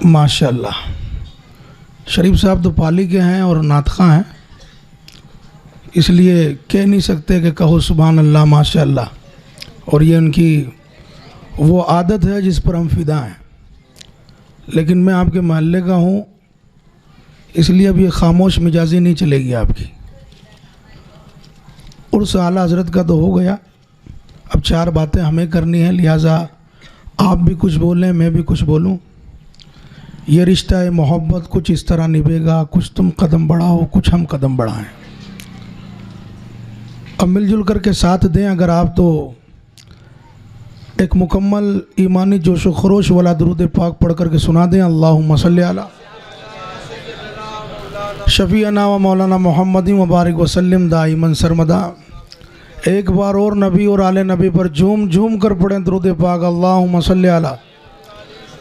माशाअल्लाह। शरीफ साहब तो पाली के हैं और नातखा हैं, इसलिए कह नहीं सकते कि कहो सुभान अल्लाह माशाअल्लाह, और ये उनकी वो आदत है जिस पर हम फिदा हैं। लेकिन मैं आपके महल्ले का हूँ, इसलिए अब ये खामोश मिजाजी नहीं चलेगी आपकी। उर्स आला हज़रत का तो हो गया, अब 4 बातें हमें करनी है, लिहाजा आप भी कुछ बोलें, मैं भी कुछ बोलूं। ये रिश्ता है मोहब्बत कुछ इस तरह निभेगा, कुछ तुम कदम बढ़ाओ, कुछ हम कदम बढ़ाएं। अब मिलजुल करके साथ दें अगर आप, तो एक मुकम्मल ईमानी जोशो खरोश वाला दुरूद पाक पढ़ करके सुना दें। अल्लाहुम्मा सल्ली अला शफ़ीअना व मौलाना मोहम्मद व बारिक वसल्लम दाइमन सरमदा। एक बार और नबी और आले नबी पर झूम झूम कर पढ़ें दुरूद पाक। अल्लाहुम्मा सल्ली अला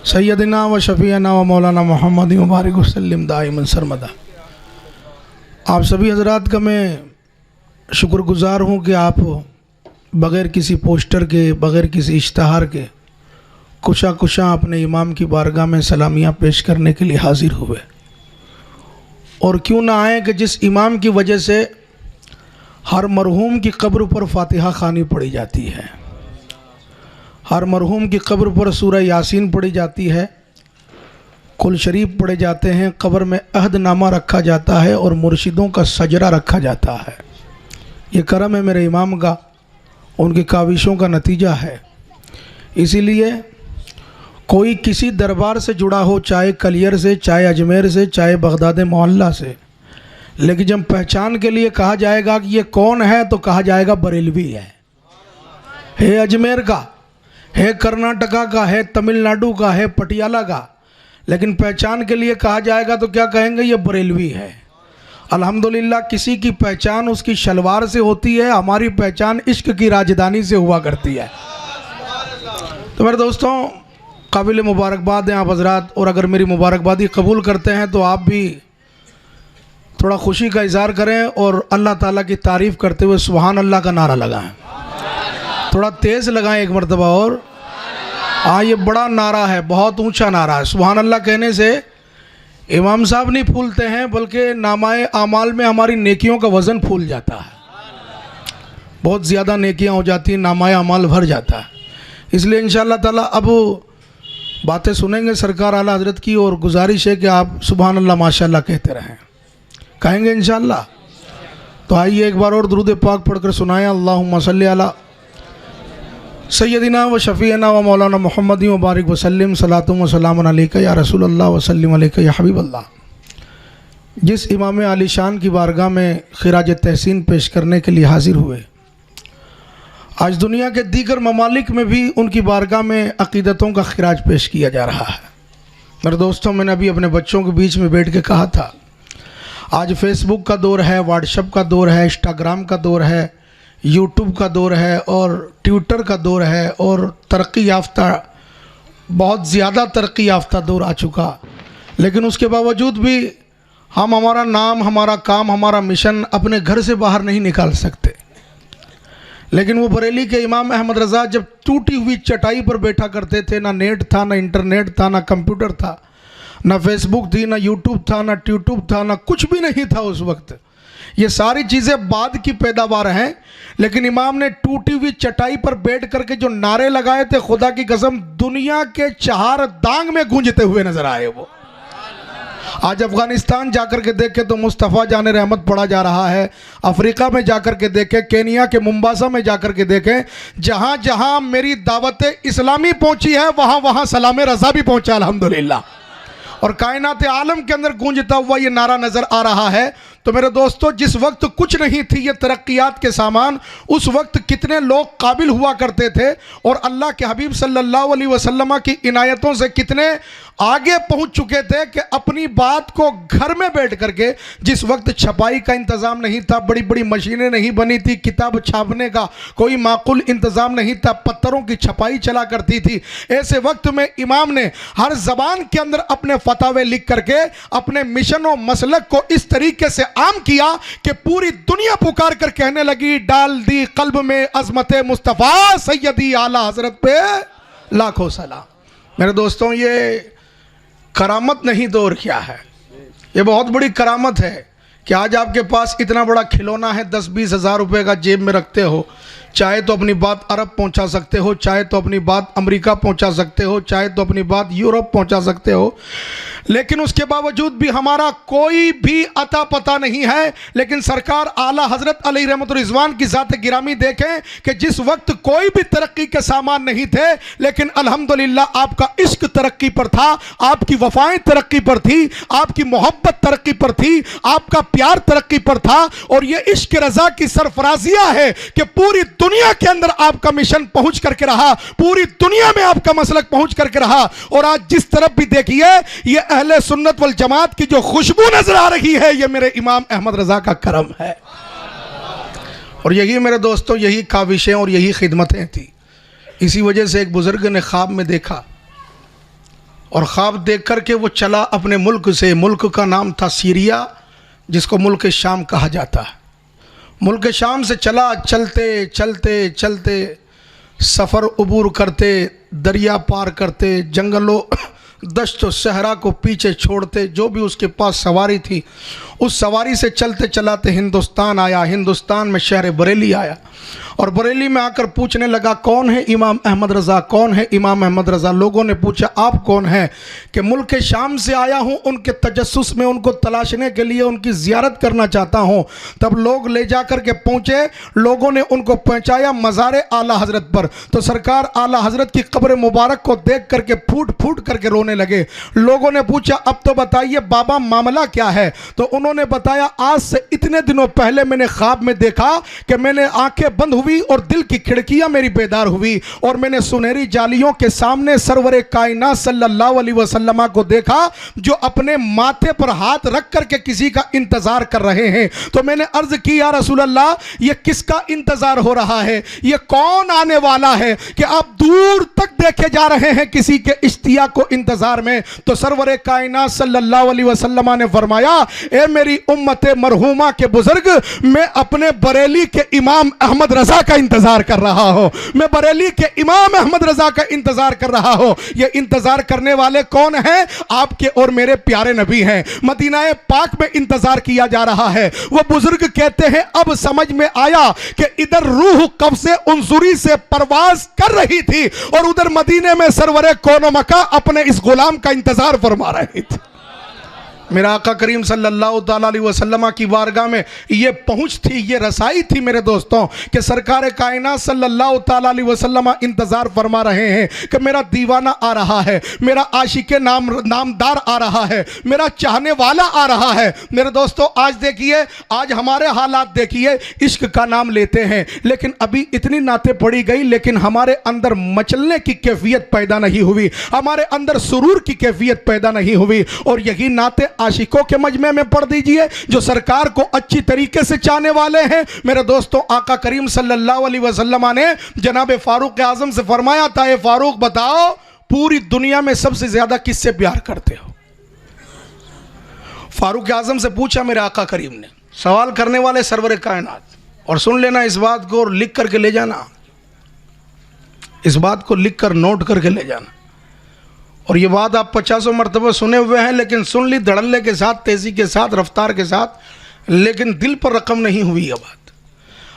सैयदना व शफ़ीअना व मौलाना मोहम्मद व बारिक वसल्लम दाइमन सरमदा। आप सभी हज़रात का मैं शुक्रगुज़ार हूँ कि आप बग़ैर किसी पोस्टर के, बग़ैर किसी इश्तहार के कुशा कुशा अपने इमाम की बारगाह में सलामियाँ पेश करने के लिए हाज़िर हुए। और क्यों ना आए कि जिस इमाम की वजह से हर मरहूम की कब्र पर फातिहा खानी पढ़ी जाती है, हर मरहूम की कब्र पर सूरह यासीन पढ़ी जाती है, कुल शरीफ पढ़े जाते हैं, कब्र में अहदनामा रखा जाता है और मुर्शिदों का सजरा रखा जाता है। ये करम है मेरे इमाम का, उनकी काविशों का नतीजा है। इसीलिए कोई किसी दरबार से जुड़ा हो, चाहे कलियर से, चाहे अजमेर से, चाहे बगदाद मोहल्ला से, लेकिन जब पहचान के लिए कहा जाएगा कि ये कौन है, तो कहा जाएगा बरेलवी है अजमेर का, है कर्नाटका का, है तमिलनाडु का, है पटियाला का। लेकिन पहचान के लिए कहा जाएगा तो क्या कहेंगे, ये बरेलवी है। अल्हम्दुलिल्लाह किसी की पहचान उसकी शलवार से होती है, हमारी पहचान इश्क की राजधानी से हुआ करती है। तो मेरे दोस्तों, काबिल मुबारकबाद हैं आप हजरात, और अगर मेरी मुबारकबादी कबूल करते हैं तो आप भी थोड़ा खुशी का इज़हार करें और अल्लाह ताला की तारीफ़ करते हुए सुभान अल्लाह का नारा लगाएं। थोड़ा तेज़ लगाएं एक मरतबा और। हाँ, ये बड़ा नारा है, बहुत ऊंचा नारा है। सुभान अल्लाह कहने से इमाम साहब नहीं फूलते हैं, बल्कि नामाए आमाल में हमारी नेकियों का वज़न फूल जाता है, बहुत ज़्यादा नेकियां हो जाती हैं, नामाए आमाल भर जाता है। इसलिए इंशाअल्लाह ताला अब बातें सुनेंगे सरकार आला हज़रत की, और गुजारिश है कि आप सुभान अल्लाह माशाअल्लाह कहते रहें। कहेंगे इंशाअल्लाह? तो आइए एक बार और दुरूद पाक पढ़कर सुनाएं। अल्लाहुम्मा सल्ली अला सैयदिना व शफ़ीअना व मौलाना मोहम्मद व बारिक वसल्लम सलातुम व सलामुन अलैका या रसूलल्लाह व सल्लिम अलैका या हबीबल्लाह। जिस इमाम आलीशान की बारगाह में खिराज तहसीन पेश करने के लिए हाजिर हुए, आज दुनिया के दीगर ममालिक में भी उनकी बारगाह में अक़ीदतों का खिराज पेश किया जा रहा है। मेरे दोस्तों, मैंने अभी अपने बच्चों के बीच में बैठ के कहा था, आज फेसबुक का दौर है, व्हाट्सएप का दौर है, इंस्टाग्राम का दौर है, यूट्यूब का दौर है और ट्विटर का दौर है, और तरक्की याफ्ता, बहुत ज़्यादा तरक्की याफ्ता दौर आ चुका। लेकिन उसके बावजूद भी हम हमारा नाम, हमारा काम, हमारा मिशन अपने घर से बाहर नहीं निकाल सकते। लेकिन वो बरेली के इमाम अहमद रज़ा जब टूटी हुई चटाई पर बैठा करते थे, ना नेट था, ना इंटरनेट था, ना कंप्यूटर था, ना फेसबुक थी, ना यूट्यूब था, ना ट्यूट्यूब था, ना कुछ भी नहीं था उस वक्त। ये सारी चीज़ें बाद की पैदावार हैं। लेकिन इमाम ने टूटी हुई चटाई पर बैठ करके जो नारे लगाए थे, खुदा की कसम दुनिया के 4 दांग में गूंजते हुए नजर आए वो। आज अफगानिस्तान जाकर के देखे तो मुस्तफ़ा जान रहमत पढ़ा जा रहा है, अफ्रीका में जाकर के देखे, केनिया के मुंबासा में जाकर के देखें, जहाँ जहाँ मेरी दावत इस्लामी पहुँची है वहाँ वहाँ सलाम रज़ा भी पहुँचा अल्हम्दुलिल्लाह। और कायनात आलम के अंदर गूंजता हुआ ये नारा नज़र आ रहा है। तो मेरे दोस्तों, जिस वक्त कुछ नहीं थी ये तरक्कियात के सामान, उस वक्त कितने लोग काबिल हुआ करते थे, और अल्लाह के हबीब सल्लल्लाहु अलैहि वसल्लम की इनायतों से कितने आगे पहुंच चुके थे कि अपनी बात को घर में बैठ करके, जिस वक्त छपाई का इंतज़ाम नहीं था, बड़ी बड़ी मशीनें नहीं बनी थी, किताब छापने का कोई माकूल इंतज़ाम नहीं था, पत्थरों की छपाई चला करती थी, ऐसे वक्त में इमाम ने हर ज़बान के अंदर अपने फतावे लिख करके अपने मिशन और मसलक को इस तरीके से आम किया कि पूरी दुनिया पुकार कर कहने लगी, डाल दी कल्ब में अजमत मुस्तफ़ा सैयदी आला हजरत पे लाखों सलाम। मेरे दोस्तों, ये करामत नहीं तो और क्या है। ये बहुत बड़ी करामत है कि आज आपके पास इतना बड़ा खिलौना है, 10-20 हज़ार रुपये का जेब में रखते हो, चाहे तो अपनी बात अरब पहुंचा सकते हो, चाहे तो अपनी बात अमेरिका पहुंचा सकते हो, चाहे तो अपनी बात यूरोप पहुंचा सकते हो, लेकिन उसके बावजूद भी हमारा कोई भी अता पता नहीं है। लेकिन सरकार आला हजरत अलैहि रहमतुर रिजवान की ज़ात गिरामी देखें कि जिस वक्त कोई भी तरक्की के सामान नहीं थे, लेकिन अल्हम्दुलिल्लाह आपका इश्क तरक्की पर था, आपकी वफाएं तरक्की पर थी, आपकी मोहब्बत तरक्की पर थी, आपका प्यार तरक्की पर था। और ये इश्क रजा की सरफराजिया है कि पूरी दुनिया के अंदर आपका मिशन पहुंच करके रहा, पूरी दुनिया में आपका मसलक पहुंच करके रहा। और आज जिस तरफ भी देखिए ये अहले सुन्नत वल जमात की जो खुशबू नजर आ रही है, ये मेरे इमाम अहमद रजा का करम है। और यही मेरे दोस्तों, यही काविशें और यही खिदमतें थी। इसी वजह से एक बुजुर्ग ने ख्वाब में देखा और ख्वाब देख करके वो चला अपने मुल्क से। मुल्क का नाम था सीरिया, जिसको मुल्क शाम कहा जाता है। मुल्क शाम से चला, चलते चलते चलते सफ़र अबूर करते, दरिया पार करते, जंगलों दश्त सहरा को पीछे छोड़ते, जो भी उसके पास सवारी थी उस सवारी से चलते चलाते हिंदुस्तान आया। हिंदुस्तान में शहर बरेली आया और बरेली में आकर पूछने लगा, कौन है इमाम अहमद रज़ा, कौन है इमाम अहमद रज़ा। लोगों ने पूछा, आप कौन हैं? कि मुल्क शाम से आया हूँ, उनके तजस्सुस में उनको तलाशने के लिए उनकी ज़ियारत करना चाहता हूँ। तब लोग ले जा कर के पहुँचे, लोगों ने उनको पहुँचाया मज़ार आला हज़रत पर। तो सरकार आला हज़रत की कब्र मुबारक को देख करके फूट फूट करके रोने लगे। लोगों ने पूछा, अब तो बताइए बाबा मामला क्या है? तो उन्होंने बताया, आज से इतने दिनों पहले मैंने ख्वाब में देखा कि मैंने आंखें बंद हुई और दिल की खिड़कियां मेरी बेदार हुई और मैंने सुनहरी जालियों के सामने सरवरे कायनात सल्लल्लाहु अलैहि वसल्लम को देखा, जो अपने माथे पर हाथ रख करके किसी का इंतजार कर रहे हैं। तो मैंने अर्ज की, या रसूल अल्लाह, ये किसका इंतजार हो रहा है? ये कौन आने वाला है कि आप दूर तक देखे जा रहे हैं किसी के इश्तियाक को इंतजार में? तो सरवरे कायनात सल्लल्लाहु अलैहि वसल्लम ने फरमाया, ए मेरी उम्मत मरहूमा के बुजुर्ग, मैं अपने बरेली के इमाम अहमद रजा का इंतजार कर रहा हूं। मैं बरेली के इमाम अहमद रजा का इंतजार कर रहा हूं। ये इंतजार करने वाले कौन हैं? आपके और मेरे प्यारे नबी हैं। मदीना पाक में इंतजार किया जा रहा है। वो बुजुर्ग कहते हैं, अब समझ में आया कि इधर रूह कब से उनजुरी से परवाज कर रही थी और उधर मदीने में सरवरे कौनो मका अपने इस गुलाम का इंतजार फरमा रही थी। मेरा आका करीम सल्लल्लाहु ताला अलैहि वसल्लम की बारगाह में ये पहुंच थी, ये रसाई थी मेरे दोस्तों, कि सरकार कायनात सल्लल्लाहु ताला अलैहि वसल्लम इंतजार फरमा रहे हैं कि मेरा दीवाना आ रहा है, मेरा आशिके नामदार आ रहा है, मेरा चाहने वाला आ रहा है। मेरे दोस्तों, आज देखिए, आज हमारे हालात देखिए, इश्क का नाम लेते हैं लेकिन अभी इतनी नातें पड़ी गई, लेकिन हमारे अंदर मचलने की कैफियत पैदा नहीं हुई, हमारे अंदर सुरूर की कैफियत पैदा नहीं हुई। और यही नाते आशिकों के मजमे में पढ़ दीजिए, जो सरकार को अच्छी तरीके से चाहने वाले हैं। मेरे दोस्तों, आका करीम सल्लल्लाहु अलैहि वसल्लम ने जनाब फारूक आजम से फरमाया था, ए फारूक बताओ, पूरी दुनिया में सबसे ज्यादा किससे प्यार करते हो? फारूक आजम से पूछा मेरे आका करीम ने। सवाल करने वाले सरवर कायनात। और सुन लेना इस बात को और लिख करके ले जाना, इस बात को लिख कर नोट करके ले जाना। और ये बात आप 50 मरतबा सुने हुए हैं, लेकिन सुन ली धड़ल्ले के साथ, तेजी के साथ, रफ्तार के साथ, लेकिन दिल पर रकम नहीं हुई ये बात।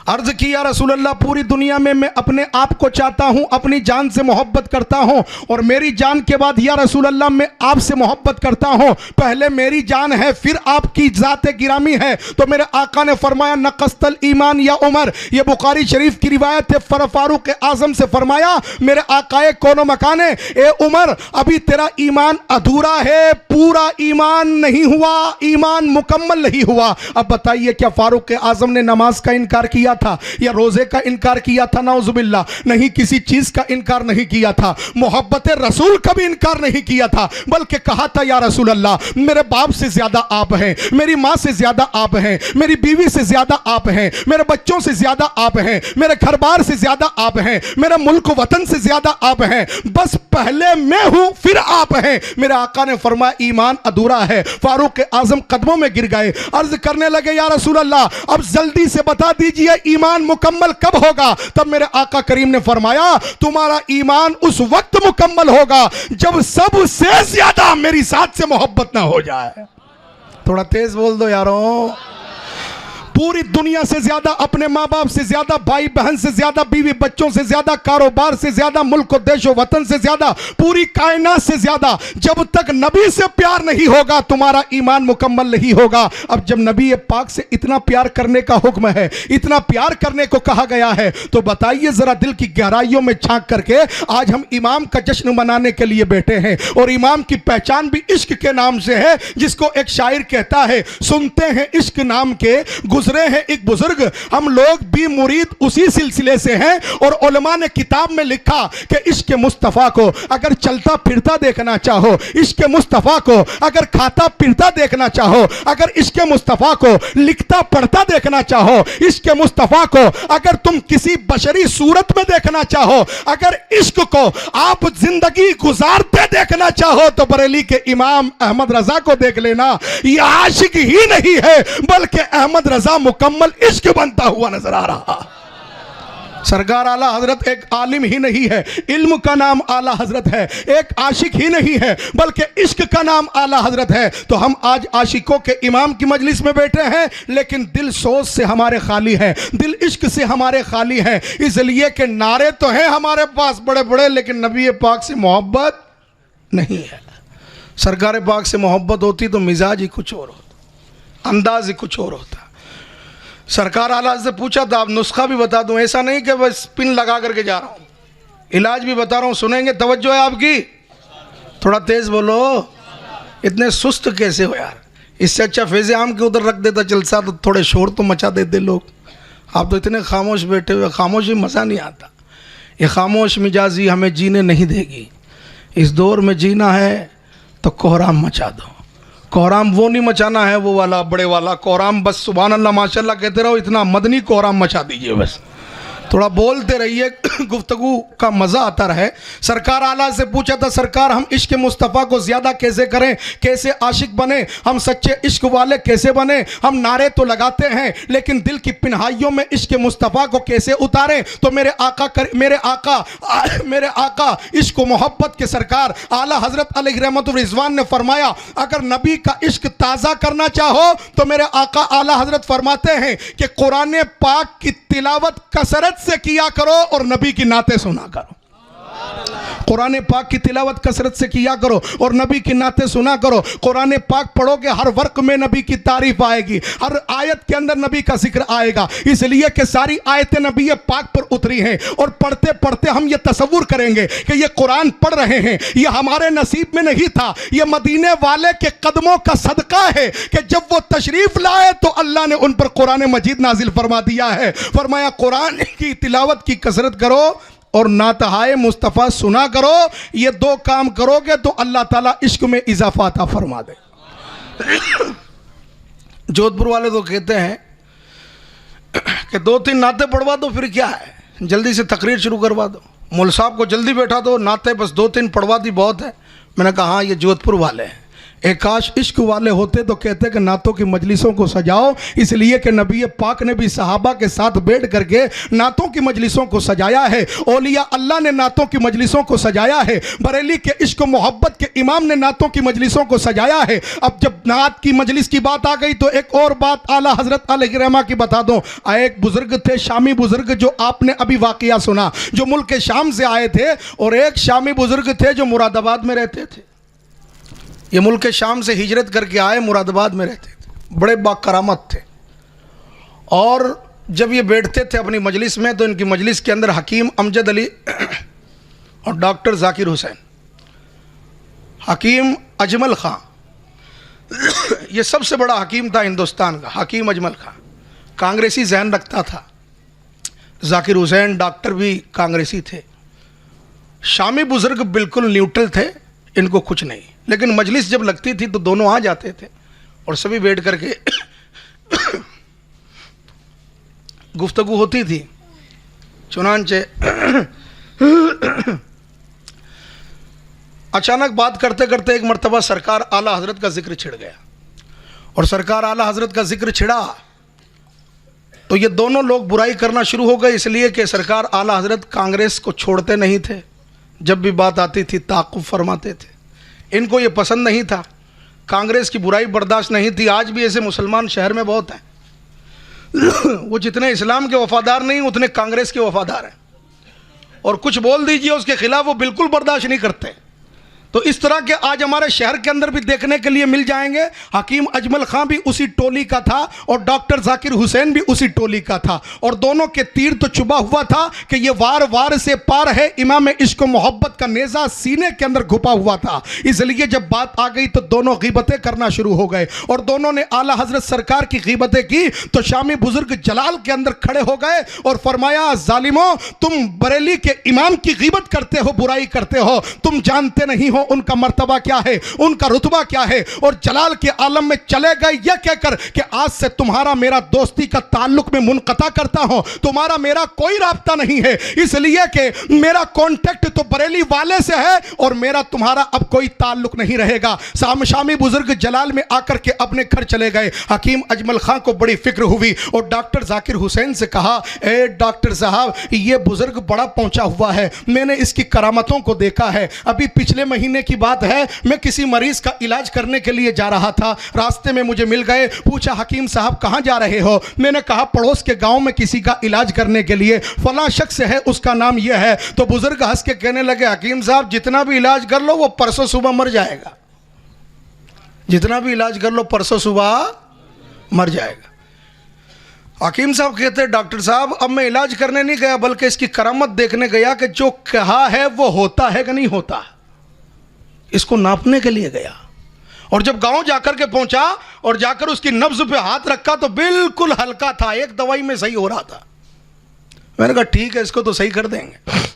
अर्ज की, या रसूल अल्लाह, पूरी दुनिया में मैं अपने आप को चाहता हूं, अपनी जान से मोहब्बत करता हूं, और मेरी जान के बाद या रसूल अल्लाह मैं आपसे मोहब्बत करता हूं। पहले मेरी जान है, फिर आपकी जाते गिरामी है। तो मेरे आका ने फरमाया, नकस्तल ईमान या उमर, ये बुखारी शरीफ की रिवायत है। फारूक आजम से फरमाया मेरे आकाए कोनो मकाने, ए उमर, अभी तेरा ईमान अधूरा है, पूरा ईमान नहीं हुआ, ईमान मुकम्मल नहीं हुआ। अब बताइए, क्या फारूक आजम ने नमाज का इनकार किया था या रोजे का इनकार किया था? नाउजुबिल्लाह, नहीं, किसी चीज का इनकार नहीं किया था। मोहब्बत रसूल का भी इनकार नहीं किया था, बल्कि कहा था, या रसूल अल्लाह, मेरे बाप से ज्यादा आप हैं, मेरी मां से ज्यादा आप हैं, मेरी बीवी से ज्यादा आप हैं, मेरे बच्चों से ज्यादा आप हैं, मेरे घर बार से ज्यादा आप हैं, मेरे मुल्क वतन से ज्यादा आप हैं, बस पहले मैं हूं फिर आप हैं। मेरे आका ने फरमाया, ईमान अधूरा है। फारूक आजम कदमों में गिर गए, अर्ज करने लगे, या रसूल अल्लाह, अब जल्दी से बता दीजिए ईमान मुकम्मल कब होगा? तब मेरे आका करीम ने फरमाया तुम्हारा ईमान उस वक्त मुकम्मल होगा जब सबसे ज्यादा मेरी साथ से मोहब्बत ना हो जाए। थोड़ा तेज बोल दो यारों। पूरी दुनिया से ज्यादा, अपने माँ बाप से ज्यादा, भाई बहन से ज्यादा, बीवी बच्चों से ज्यादा, कारोबार से ज्यादा, मुल्क और देश और वतन से ज्यादा, पूरी कायनात से ज्यादा जब तक नबी से प्यार नहीं होगा तुम्हारा ईमान मुकम्मल नहीं होगा। अब जब नबी पाक से इतना प्यार करने का हुक्म है, इतना प्यार करने को कहा गया है, तो बताइए जरा दिल की गहराइयों में झांक करके आज हम इमाम का जश्न मनाने के लिए बैठे हैं। और इमाम की पहचान भी इश्क के नाम से है, जिसको एक शायर कहता है सुनते हैं इश्क नाम के गुजरे हैं एक बुजुर्ग, हम लोग भी मुरीद उसी सिलसिले से हैं। और उलमा ने किताब में लिखा कि इश्क मुस्तफ़ा को अगर चलता फिरता देखना चाहो, इश्क मुस्तफ़ा को अगर खाता पीता देखना चाहो, अगर इश्क मुस्तफ़ा को लिखता पढ़ता देखना चाहो, इश्क मुस्तफ़ा को अगर तुम किसी बशरी सूरत में देखना चाहो, अगर इश्क को आप जिंदगी गुजारते देखना चाहो तो बरेली के इमाम अहमद रजा को देख लेना। यह आशिक ही नहीं है बल्कि अहमद रजा मुकम्मल इश्क बनता हुआ नजर आ रहा। सरकार आला हजरत एक आलिम ही नहीं है, इल्म का नाम आला हजरत है। एक आशिक ही नहीं है बल्कि इश्क का नाम आला हजरत है। तो हम आज आशिकों के इमाम की मजलिस में बैठे हैं, लेकिन दिल सोच से हमारे खाली है, दिल इश्क से हमारे खाली है। इसलिए कि नारे तो हैं हमारे पास बड़े बड़े, लेकिन नबी पाक से मोहब्बत नहीं है। सरकार पाक से मोहब्बत होती तो मिजाज ही कुछ और होता, अंदाज ही कुछ और होता। सरकार आला से पूछा था, आप नुस्खा भी बता दूं, ऐसा नहीं कि बस पिन लगा करके जा रहा हूं, इलाज भी बता रहा हूं, सुनेंगे? तवज्जो है आपकी? थोड़ा तेज बोलो। इतने सुस्त कैसे हो यार? इससे अच्छा फैज़ आम के उधर रख देता जलसा, तो थोड़े शोर तो मचा देते लोग। आप तो इतने खामोश बैठे हुए, खामोशी मज़ा नहीं आता। ये खामोश मिजाजी हमें जीने नहीं देगी। इस दौर में जीना है तो कोहराम मचा दो। कोहराम वो नहीं मचाना है, वो वाला बड़े वाला कोहराम, बस सुभान अल्लाह माशाल्लाह कहते रहो, इतना मदनी कोहराम मचा दीजिए बस। थोड़ा बोलते रहिए, गुफ्तगू का मज़ा आता रहे। सरकार आला से पूछा था, सरकार हम इश्क मुस्तफ़ा को ज़्यादा कैसे करें, कैसे आशिक बने, हम सच्चे इश्क वाले कैसे बने? हम नारे तो लगाते हैं लेकिन दिल की पिनहाइयों में इश्क मुस्तफ़ा को कैसे उतारें? तो मेरे आका इश्क मोहब्बत के सरकार आला हज़रत अलैहि रहमतुर रिज़वान ने फरमाया, अगर नबी का इश्क ताज़ा करना चाहो तो मेरे आका आला हज़रत फरमाते हैं कि कुरान पाक की तिलावत कसरत से किया करो और नबी की नाते सुना करो। कुरान पाक की तिलावत कसरत से किया करो और नबी की नाते सुना करो। कुरान पाक पढ़ोगे, हर वर्क में नबी की तारीफ आएगी, हर आयत के अंदर नबी का जिक्र आएगा, इसलिए कि सारी आयतें नबी पाक पर उतरी हैं। और पढ़ते पढ़ते हम ये तसव्वुर करेंगे कि ये कुरान पढ़ रहे हैं, ये हमारे नसीब में नहीं था, ये मदीने वाले के कदमों का सदका है कि जब वो तशरीफ लाए तो अल्लाह ने उन पर कुरान मजीद नाजिल फरमा दिया है। फरमाया कुरान की तिलावत की कसरत करो और नातहाए मुस्तफ़ा सुना करो। ये दो काम करोगे तो अल्लाह ताला इश्क में इजाफा अता फरमा दे। जोधपुर वाले तो कहते हैं कि 2-3 नाते पढ़वा दो, फिर क्या है, जल्दी से तकरीर शुरू करवा दो, मौलवी साहब को जल्दी बैठा दो, नाते बस 2-3 पढ़वा दी बहुत है। मैंने कहा हाँ, ये जोधपुर वाले हैं। एक काश इश्क वाले होते तो कहते कि नातों की मजलिसों को सजाओ, इसलिए कि नबी पाक ने भी सहाबा के साथ बैठ करके नातों की मजलिसों को सजाया है। औलिया अल्लाह ने नातों की मजलिसों को सजाया है। बरेली के इश्क मोहब्बत के इमाम ने नातों की मजलिसों को सजाया है। अब जब नात की मजलिस की बात आ गई तो एक और बात आला हजरत अलैहि रहमा की बता दो। एक बुजुर्ग थे, शामी बुजुर्ग, जो आपने अभी वाकया सुना, जो मुल्क शाम से आए थे, और एक शामी बुजुर्ग थे जो मुरादाबाद में रहते थे। ये मुल्क शाम से हिजरत करके आए, मुरादाबाद में रहते थे, बड़े बाकरामत थे। और जब ये बैठते थे अपनी मजलिस में तो इनकी मजलिस के अंदर हकीम अमजद अली और डॉक्टर जाकिर हुसैन, हकीम अजमल खां, ये सबसे बड़ा हकीम था हिंदुस्तान का, हकीम अजमल खां कांग्रेसी जहन रखता था। जाकिर हुसैन डॉक्टर भी कांग्रेसी थे। शामी बुजुर्ग बिल्कुल न्यूट्रल थे, इनको कुछ नहीं, लेकिन मजलिस जब लगती थी तो दोनों आ जाते थे और सभी बैठ करके गुफ्तगू होती थी। चुनांचे अचानक बात करते करते एक मर्तबा सरकार आला हजरत का जिक्र छिड़ गया। और सरकार आला हजरत का जिक्र छिड़ा तो ये दोनों लोग बुराई करना शुरू हो गए, इसलिए कि सरकार आला हजरत कांग्रेस को छोड़ते नहीं थे, जब भी बात आती थी ताक़ुब फरमाते थे। इनको ये पसंद नहीं था, कांग्रेस की बुराई बर्दाश्त नहीं थी। आज भी ऐसे मुसलमान शहर में बहुत हैं, वो जितने इस्लाम के वफादार नहीं उतने कांग्रेस के वफादार हैं, और कुछ बोल दीजिए उसके खिलाफ वो बिल्कुल बर्दाश्त नहीं करते। तो इस तरह के आज हमारे शहर के अंदर भी देखने के लिए मिल जाएंगे। हकीम अजमल खां भी उसी टोली का था और डॉक्टर जाकिर हुसैन भी उसी टोली का था, और दोनों के तीर तो चुभा हुआ था कि ये वार वार से पार है। इमाम इश्क मोहब्बत का नेज़ा सीने के अंदर घुपा हुआ था, इसलिए जब बात आ गई तो दोनों गीबतें करना शुरू हो गए, और दोनों ने आला हजरत सरकार की गीबतें की। तो शामी बुजुर्ग जलाल के अंदर खड़े हो गए और फरमाया, जालिमो, तुम बरेली के इमाम की गीबत करते हो, बुराई करते हो, तुम जानते नहीं हो उनका मर्तबा क्या है, उनका रुतबा क्या है। और जलाल के आलम में चले गए यह कहकर कि आज से तुम्हारा मेरा दोस्ती का ताल्लुक में मुनक़ता करता हूं, तुम्हारा मेरा कोई राब्ता नहीं है, इसलिए कि मेरा कॉन्टेक्ट तो बरेली वाले से है और मेरा तुम्हारा अब कोई ताल्लुक नहीं रहेगा। शामी बुजुर्ग जलाल में आकर के अपने घर चले गए। हकीम अजमल खां को बड़ी फिक्र हुई और डॉक्टर जाकिर हुसैन से कहा, ए डॉक्टर साहब, ये बुजुर्ग बड़ा पहुंचा हुआ है, मैंने इसकी करामतों को देखा है। अभी पिछले महीने की बात है, मैं किसी मरीज का इलाज करने के लिए जा रहा था, रास्ते में मुझे मिल गए, पूछा, हकीम साहब कहां जा रहे हो? मैंने कहा, पड़ोस के गांव में किसी का इलाज करने के लिए, फलां शख्स है, उसका नाम यह है। तो बुजुर्ग हंस के कहने लगे, हकीम साहब जितना भी इलाज कर लो वो परसों सुबह मर जाएगा, जितना भी इलाज कर लो परसों सुबह मर जाएगा। हकीम साहब कहते, डॉक्टर साहब अब मैं इलाज करने नहीं गया बल्कि इसकी करामत देखने गया कि जो कहा है वो होता है कि नहीं होता, इसको नापने के लिए गया। और जब गांव जाकर के पहुंचा और जाकर उसकी नब्ज पे हाथ रखा तो बिल्कुल हल्का था, एक दवाई में सही हो रहा था। मैंने कहा ठीक है, इसको तो सही कर देंगे।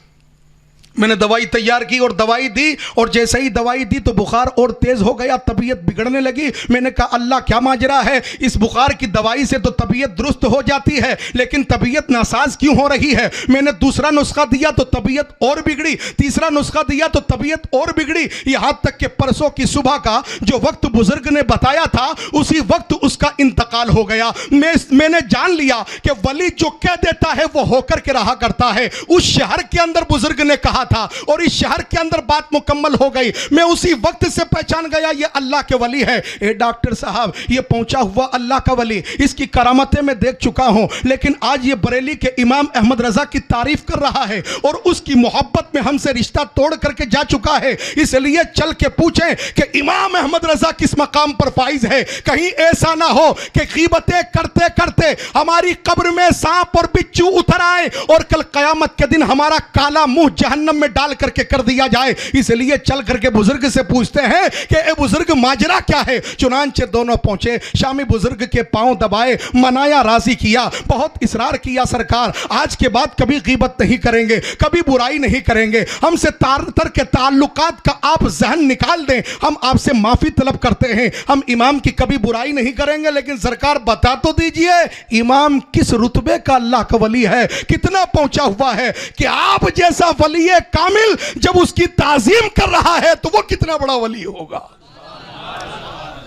मैंने दवाई तैयार की और दवाई दी, और जैसे ही दवाई दी तो बुखार और तेज हो गया, तबीयत बिगड़ने लगी। मैंने कहा, अल्लाह क्या माजरा है, इस बुखार की दवाई से तो तबीयत दुरुस्त हो जाती है, लेकिन तबीयत नासाज क्यों हो रही है? मैंने दूसरा नुस्खा दिया तो तबीयत और बिगड़ी, तीसरा नुस्खा दिया तो तबीयत और बिगड़ी, यहां तक कि परसों की सुबह का जो वक्त बुजुर्ग ने बताया था उसी वक्त उसका इंतकाल हो गया। मैंने जान लिया कि वली जो कह देता है वो होकर के रहा करता है। उस शहर के अंदर बुजुर्ग ने कहा था और इस शहर के अंदर बात मुकम्मल हो गई। मैं उसी वक्त से पहचान गया ये अल्लाह के वली है। ए डॉक्टर साहब, ये पहुंचा हुआ अल्लाह का वली, इसकी करामतें मैं देख चुका हूं, लेकिन आज ये बरेली के इमाम अहमद रजा की तारीफ कर रहा है और उसकी मोहब्बत में हमसे रिश्ता तोड़ करके जा चुका है। इसलिए चल के पूछें कि इमाम अहमद रजा किस मकाम पर फाइज है। कहीं ऐसा ना हो कि गीबतें करते करते हमारी कब्र में सांप और बिच्छू उतर आए और कल कयामत के दिन हमारा काला मुंह जहन्नम में डाल करके कर दिया जाए। इसलिए चल करके बुजुर्ग से पूछते हैं कि ए बुजुर्ग माजरा क्या है। चुनांचे दोनों पहुंचे, शामी बुजुर्ग के पांव दबाए, मनाया, राजी किया, बहुत इसरार किया, सरकार आज के बाद कभी गीबत नहीं करेंगे, कभी बुराई नहीं करेंगे, हमसे तार के ताल्लुकात का आप जहन निकाल दें, हम आपसे माफी तलब करते हैं, हम इमाम की कभी बुराई नहीं करेंगे। लेकिन सरकार बता तो दीजिए इमाम किस रुतबे का अल्लाह का वली है, कितना पहुंचा हुआ है कि आप जैसा वली कामिल जब उसकी ताजीम कर रहा है तो वो कितना बड़ा वली होगा।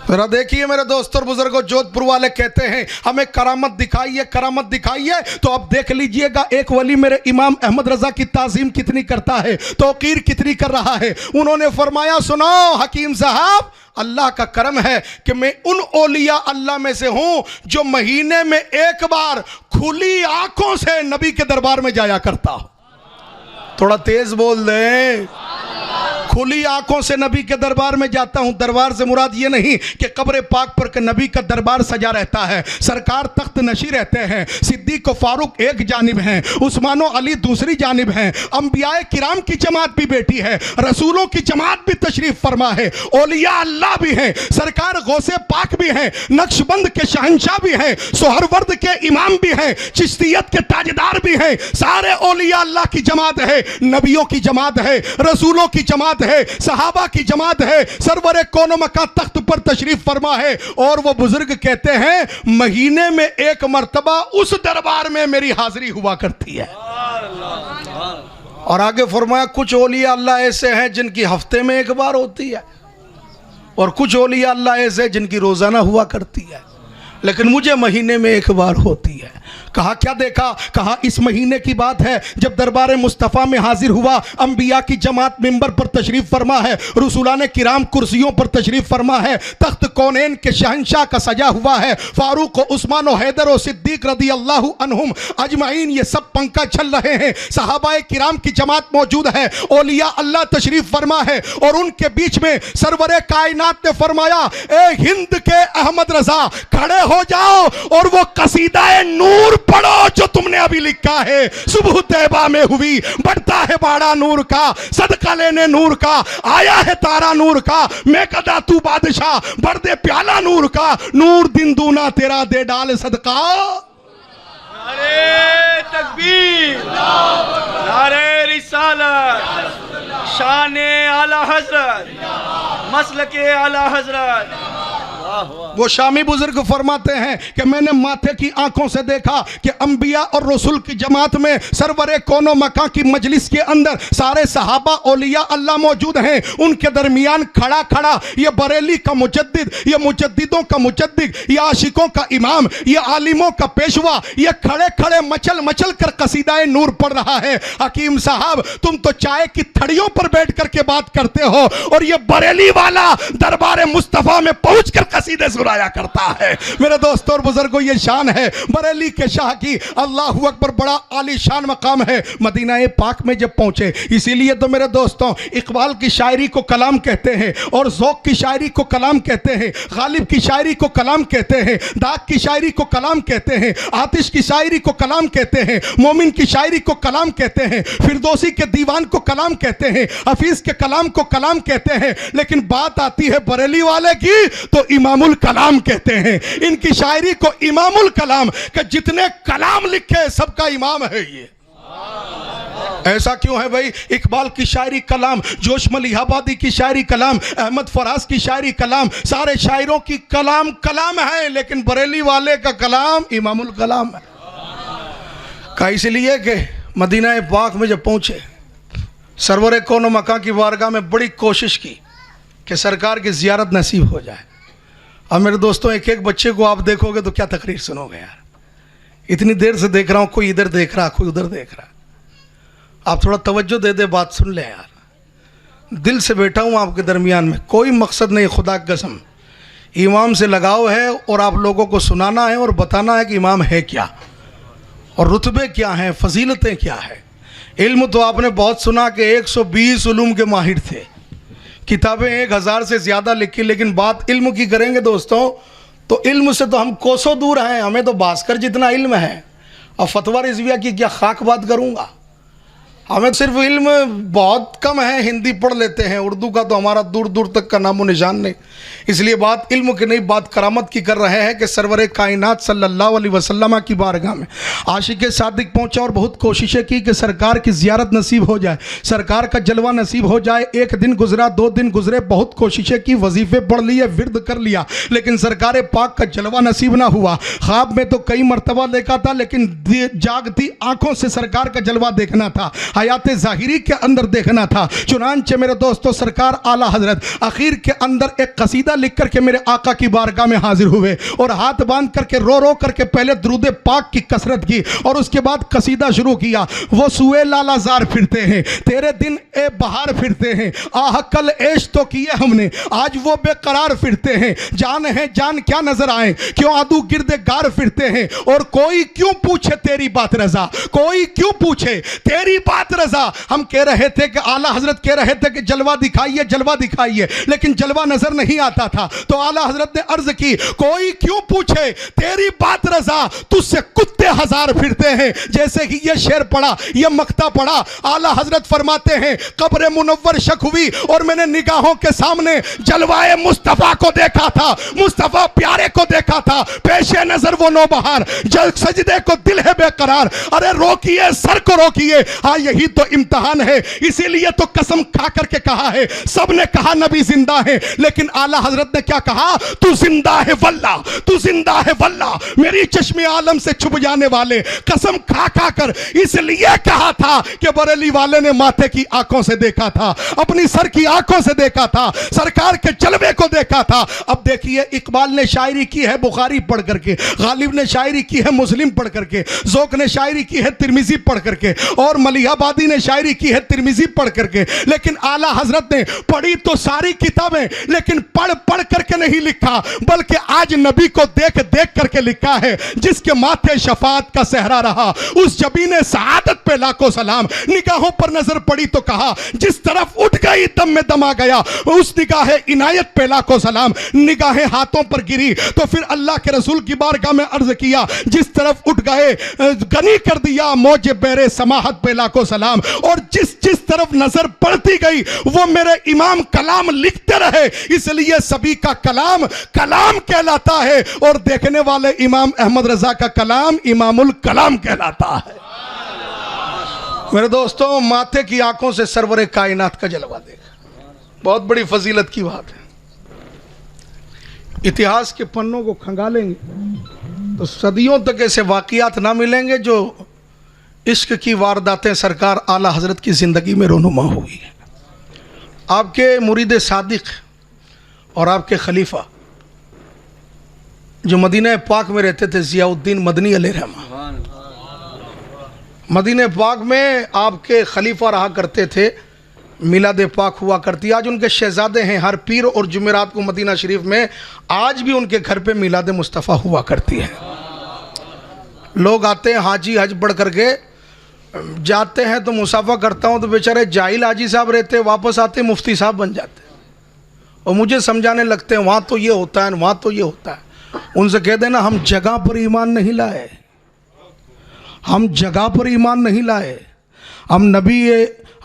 जरा देखिए मेरे दोस्तों और बुजुर्गों, जोधपुर वाले कहते हैं हमें करामत दिखाइए, करामत दिखाइए, तो अब देख लीजिएगा एक वली मेरे इमाम अहमद रजा की ताजीम कितनी करता है, तौकीर कितनी कर रहा है। उन्होंने फरमाया, सुनो हकीम साहब, अल्लाह का करम है कि मैं उन औलिया अल्लाह में से हूं जो महीने में एक बार खुली आंखों से नबी के दरबार में जाया करता हूं। थोड़ा तेज बोल दे, खुली आंखों से नबी के दरबार में जाता हूं। दरबार से मुराद ये नहीं कि कब्र पाक पर के नबी का दरबार सजा रहता है, सरकार तख्त नशी रहते हैं, सिद्दीक फारूक एक जानिब हैं, उस्मानो अली दूसरी जानिब हैं, अंबियाए किराम की जमात भी बैठी है, रसूलों की जमात भी तशरीफ फरमा है, औलिया अल्लाह भी हैं, सरकार गौसे पाक भी हैं, नक्शबंद के शहंशाह भी हैं, सोहरवर्द के इमाम भी हैं, चिश्तियत के ताजदार भी हैं, सारे औलिया अल्लाह की जमात है, नबियों की जमात है, रसूलों की जमात है, सहाबा की जमात है, सरवरे कौनो मका तख्त पर तशरीफ फरमा है। और वो बुजुर्ग कहते हैं महीने में एक मर्तबा उस दरबार में मेरी हाजिरी हुआ करती है। और आगे फरमाया, कुछ औलिया अल्लाह ऐसे हैं जिनकी हफ्ते में एक बार होती है और कुछ औलिया अल्लाह ऐसे जिनकी रोजाना हुआ करती है, लेकिन मुझे महीने में एक बार होती है। कहा क्या देखा? कहा इस महीने की बात है जब दरबार मुस्तफ़ा में हाजिर हुआ, अंबिया की जमात मिंबर पर तशरीफ फरमा है, रसूलाने किराम कुर्सियों पर तशरीफ फरमा है, तख्त कौनैन के शहंशाह का सजा हुआ है, फारूक और उस्मान और हैदर और सिद्दीक रदी अल्लाह अन्हुम अजमाइन ये सब पंखा चल रहे हैं, सहाबाए किराम की जमात मौजूद है, औलिया अल्लाह तशरीफ फरमा है, और उनके बीच में सरवरे कायनात ने फरमाया ए हिंद के अहमद रजा खड़े हो जाओ और वो कसीदा नूर पढ़ो जो तुमने अभी लिखा है। सुबह तैबा में हुई, बढ़ता है बाड़ा नूर का, सदका लेने नूर का, आया है तारा नूर का, मैं कदा तू बादशाह भर दे प्याला नूर का, नूर दिन दूना तेरा दे डाल सदका। नारे तकबीर, नारे रिसालत, शाने आला हजरत, मसलके आला हजरत। वो शामी बुजुर्ग फरमाते हैं कि मैंने माथे की आंखों से देखा कि अंबिया और रसूल की जमात में सरवरे कोनो मकां की मजलिस के अंदर सारे सहाबा औलिया अल्लाह मौजूद हैं, उनके दरमियान खड़ा खड़ा ये बरेली का मुजद्दिद, ये मुजद्दिदों का मुजद्दिद, ये आशिकों का इमाम, ये आलिमों का पेशवा, ये खड़े खड़े मचल मचल कर कसीदाए नूर पढ़ रहा है। हकीम साहब तुम तो चाय की थड़ियों पर बैठ करके बात करते हो और ये बरेली वाला दरबार मुस्तफ़ा में पहुंच कर कसीदे सुनाया करता है। मेरे दोस्तों और बुजुर्गों ये शान है बरेली के शाह की। अल्लाह अकबर, बड़ा आलीशान मकाम है। मदीना पाक में जब पहुंचे, इसीलिए तो मेरे दोस्तों इकबाल की शायरी को कलाम कहते हैं और ज़ौक़ की शायरी को कलाम कहते हैं, गालिब की शायरी को कलाम कहते हैं, दाग की शायरी को कलाम कहते हैं, आतिश की शायरी को कलाम कहते हैं, मोमिन की शायरी को कलाम कहते हैं, फिरदौसी के दीवान को कलाम कहते हैं, हफीज के कलाम को कलाम कहते हैं। लेकिन बात आती है बरेली वाले की तो इमामुल कलाम कहते हैं। इनकी शायरी को इमामुल कलाम कि जितने कलाम लिखे सबका इमाम है ये। ऐसा क्यों है भाई? इकबाल की शायरी कलाम, जोश मलिहाबादी की शायरी कलाम, अहमद फराज की शायरी कलाम, सारे शायरों की कलाम कलाम है, लेकिन बरेली वाले का कलाम इमामुल कलाम है। का इसलिए कि मदीना पाक में जब पहुंचे, सरवरे कोनो मकां की बारगाह में बड़ी कोशिश की कि सरकार की ज़ियारत नसीब हो जाए। अब मेरे दोस्तों एक एक बच्चे को आप देखोगे तो क्या तकरीर सुनोगे यार। इतनी देर से देख रहा हूँ, कोई इधर देख रहा, कोई उधर देख रहा। आप थोड़ा तवज्जो दे दे, बात सुन ले यार। दिल से बैठा हूँ आपके दरमियान में, कोई मकसद नहीं, खुदा की कसम। इमाम से लगाव है और आप लोगों को सुनाना है और बताना है कि इमाम है क्या और रुतबे क्या हैं, फजीलतें क्या है। इल्म तो आपने बहुत सुना कि 120 उलूम के माहिर थे, किताबें 1000 से ज़्यादा लिखी, लेकिन बात इल्म की करेंगे दोस्तों तो इल्म से तो हम कोसों दूर हैं। हमें तो भास्कर जितना इल्म है, और फतवा रिजविया की क्या खाक बात करूँगा। हमें सिर्फ इल्म बहुत कम है, हिंदी पढ़ लेते हैं, उर्दू का तो हमारा दूर दूर तक का नामो निशान नहीं। इसलिए बात इल्म की नहीं, बात करामत की कर रहे हैं कि सरवरे कायनात सल्लल्लाहु अलैहि वसल्लम की बारगाह में आशिक सादिक पहुंचा और बहुत कोशिशें की कि सरकार की ज़ियारत नसीब हो जाए, सरकार का जलवा नसीब हो जाए। एक दिन गुजरा, 2 दिन गुजरे, बहुत कोशिशें की, वजीफ़े पढ़ लिए, विर्द कर लिया, लेकिन सरकार पाक का जलवा नसीब ना हुआ। ख्वाब में तो कई मरतबा देखा था, लेकिन जागती आंखों से सरकार का जलवा देखना था, हयात ज़ाहिरी के अंदर देखना था। चुनांचे मेरे दोस्तों सरकार आला हजरत आखिर के अंदर एक कसीदा लिख करके मेरे आका की बारगाह में हाजिर हुए और हाथ बांध करके रो रो करके पहले दुरूद पाक की कसरत की और उसके बाद कसीदा शुरू किया। वो सुए लालाजार फिरते हैं, तेरे दिन ए बहार फिरते हैं, आह कल ऐश तो किए हमने, आज वो बेकरार फिरते हैं, जान है जान क्या नजर आए, क्यों आदू गिरदे गार फिरते हैं, और कोई क्यों पूछे तेरी बात रजा, कोई क्यों पूछे तेरी बात रजा। हम कह रहे थे कि आला हजरत कह रहे थे कि जलवा दिखाइए, जलवा दिखाइए, लेकिन जलवा नजर नहीं आता था। तो आला हजरत ने अर्ज की, कोई क्यों पूछे तेरी बात रजा, तुझसे कुत्ते हजार फिरते हैं। जैसे ही ये शेर पढ़ा, ये मक्ता पढ़ा, आला हजरत फरमाते हैं कब्र मुनव्वर शक हुई और मैंने निगाहों के सामने जलवाए मुस्तफा को देखा था, मुस्तफा प्यारे को देखा था, पेशे नजर वो नौबहार, जल सजदे को दिल है बेकरार, अरे रोकिए सर को रोकिए। हाँ यही यही तो इम्तिहान है। इसीलिए तो कसम खा करके कहा है, सबने कहा नबी जिंदा है, लेकिन आला हजरत ने क्या कहा? तू जिंदा है वल्ला, तू जिंदा है वल्ला, मेरी चश्मे आलम से छुप जाने वाले। कसम खा खा कर इसलिए कहा था कि बरेली वाले ने माथे की आंखों से देखा था, अपनी सर की आंखों से देखा था, सरकार के जलवे को देखा था। अब देखिए, इकबाल ने शायरी की है बुखारी पढ़ करके, गालिब ने शायरी की है मुस्लिम पढ़ करके, ज़ौक़ ने शायरी की है तिरमिज़ी पढ़ करके, और मलिहाबादी ने शायरी की है तिरमिज़ी पढ़ करके। लेकिन आला हजरत ने पढ़ी तो सारी किताबें, लेकिन पढ़ पढ़ करके नहीं लिखा, बल्कि आज नबी को देख देख करके लिखा है। जिसके माथे शफात का सहरा रहा, उस जबीने सआदत पे लाखों सलाम। निगाहों पर नजर पड़ी तो कहा, जिस तरफ उठ गई दम में दम आ गया, उस निगाह इनायत पे लाखों सलाम। निगाहें हाथों पर गिरी तो फिर अल्लाह के रसूल की बारगाह में अर्ज किया, जिस तरफ उठ गए गनी कर दिया मौजे बेरे समाहत पे लाखों सलाम। और जिस जिस तरफ नजर पड़ती गई वो मेरे इमाम कलाम लिखते रहे, इसलिए सभी का कलाम कलाम कहलाता है। और देखने वाले इमाम अहमद रजा का कलाम इमामुल कलाम कहलाता है। मेरे दोस्तों, माथे की आंखों से सरवरे कायनात का जलवा देखा, बहुत बड़ी फजीलत की बात है। इतिहास के पन्नों को खंगालेंगे तो सदियों तक ऐसे वाकयात ना मिलेंगे जो इश्क की वारदातें सरकार आला हजरत की जिंदगी में रोनुमा हुई है। आपके मुरीद सादिक और आपके खलीफा जो मदीना पाक में रहते थे, जियाउद्दीन मदनी अलैहिर्रहमा, मदीना पाक में आपके खलीफा रहा करते थे, मिलाद पाक हुआ करती। आज उनके शहजादे हैं, हर पीर और जुमेरात को मदीना शरीफ में आज भी उनके घर पे मिलाद मुस्तफ़ा हुआ करती है। लोग आते हैं, हाजी हज पढ़ करके जाते हैं तो मुसाफा करता हूँ तो बेचारे जाहिल हाजी साहब रहते, वापस आते मुफ्ती साहब बन जाते और मुझे समझाने लगते हैं वहाँ तो ये होता है, वहाँ तो ये होता है। उनसे कह देना, हम जगह पर ईमान नहीं लाए, हम जगह पर ईमान नहीं लाए,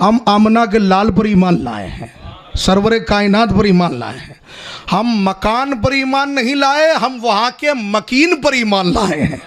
हम आमना के लाल पर ईमान लाए हैं, सरवरे कायनात पर ईमान लाए हैं। हम मकान पर ईमान नहीं लाए, हम वहाँ के मकीन पर ईमान लाए हैं,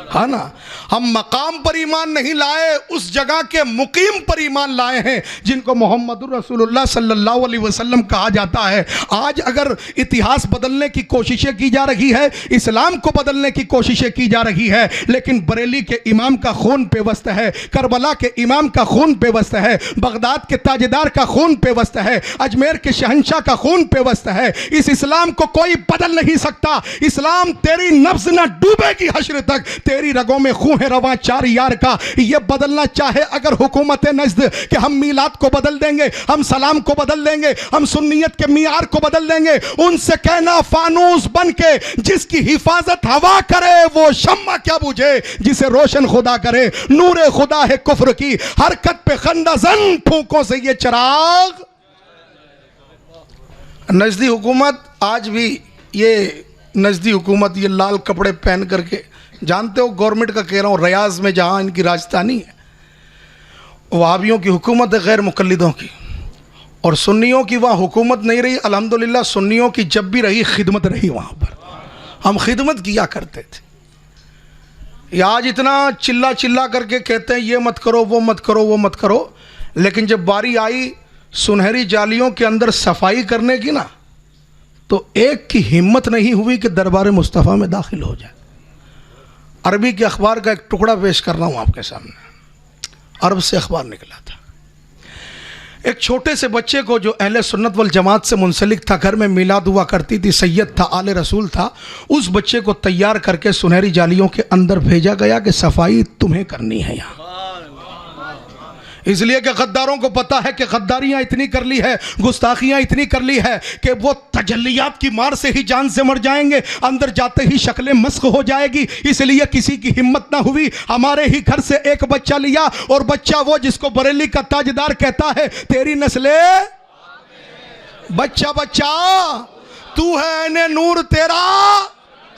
है ना। हम मकाम पर ईमान नहीं लाए, उस जगह के मुकीम पर ईमान लाए हैं जिनको मोहम्मदुर रसूलुल्लाह सल्लल्लाहु अलैहि वसल्लम कहा जाता है। आज अगर इतिहास बदलने की कोशिशें की जा रही है, इस्लाम को बदलने की कोशिशें की जा रही है, लेकिन बरेली के इमाम का खून पेवस्त है, करबला के इमाम का खून पेवस्त है, बगदाद के ताजदार का खून पेवस्त है, अजमेर के शहंशाह का खून पेवस्त है। इस इस्लाम को कोई बदल नहीं सकता। इस्लाम तेरी नफ्स न डूबेगी हश्र तक, तेरी रगों में खून है रवां चार यार का। ये बदलना चाहे अगर हुकूमत नज़्द कि हम मीलाद को बदल देंगे, हम सलाम को बदल देंगे, हम सुन्नियत के मियार को बदल देंगे, उनसे कहना फानूस बन के जिसकी हिफाजत हवा करे वो शम्मा क्या बुझे जिसे रोशन खुदा करे। नूरे खुदा है कुफ्र की हरकत पे खंदाजन, फूंकों से ये चिराग। नजदी हुकूमत आज भी, ये नजदी हुकूमत ये लाल कपड़े पहन करके, जानते हो गवर्नमेंट का कह रहा हूँ, रियाज में जहाँ इनकी राजधानी है, वहाबियों की हुकूमत है गैर मुकल्लिदों की, और सुन्नियों की वहाँ हुकूमत नहीं रही। अल्हम्दुलिल्लाह सुन्नियों की जब भी रही खिदमत रही, वहाँ पर हम खिदमत किया करते थे। आज इतना चिल्ला चिल्ला करके कहते हैं ये मत करो, वो मत करो, वो मत करो, लेकिन जब बारी आई सुनहरी जालियों के अंदर सफाई करने की ना, तो एक की हिम्मत नहीं हुई कि दरबार मुस्तफ़ा में दाखिल हो जाए। अरबी के अखबार का एक टुकड़ा पेश कर रहा हूँ आपके सामने। अरब से अखबार निकला था, एक छोटे से बच्चे को जो अहले सुन्नत वल जमात से मुंसलिक था, घर में मिलाद हुआ करती थी, सैयद था, आले रसूल था, उस बच्चे को तैयार करके सुनहरी जालियों के अंदर भेजा गया कि सफाई तुम्हें करनी है यहाँ। इसलिए कि गद्दारों को पता है कि गद्दारियां इतनी कर ली है, गुस्ताखियां इतनी कर ली है कि वो तजल्लियात की मार से ही जान से मर जाएंगे, अंदर जाते ही शक्लें मस्क हो जाएगी। इसलिए किसी की हिम्मत ना हुई, हमारे ही घर से एक बच्चा लिया, और बच्चा वो जिसको बरेली का ताजदार कहता है तेरी नस्ले बच्चा बच्चा तू है ने नूर तेरा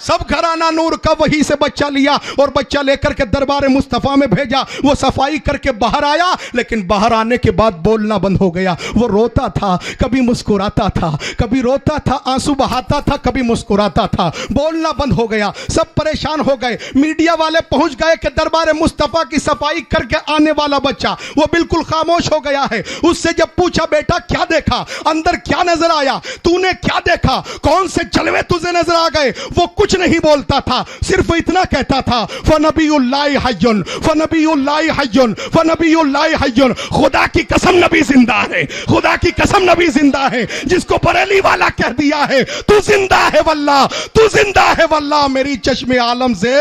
सब घराना नूर का वहीं से बच्चा लिया और बच्चा लेकर के दरबार मुस्तफ़ा में भेजा। वो सफाई करके बाहर आया, लेकिन बाहर आने के बाद बोलना बंद हो गया। वो रोता था, कभी मुस्कुराता था, कभी रोता था, आंसू बहाता था, कभी मुस्कुराता था, बोलना बंद हो गया। सब परेशान हो गए। मीडिया वाले पहुंच गए कि दरबार मुस्तफ़ा की सफाई करके आने वाला बच्चा, वो बिल्कुल खामोश हो गया है। उससे जब पूछा, बेटा क्या देखा, अंदर क्या नजर आया, तूने क्या देखा, कौन से जलवे तुझे नजर आ गए, वो कुछ नहीं बोलता था, सिर्फ इतना कहता था, फनबियुल्लाहि हय्युन, फनबियुल्लाहि हय्युन, फनबियुल्लाहि हय्युन। खुदा की कसम नबी जिंदा है, खुदा की कसम नबी जिंदा है। जिसको बरेली वाला कह दिया है तू जिंदा है वल्लाह, तू जिंदा है वल्लाह, मेरी चश्मे आलम से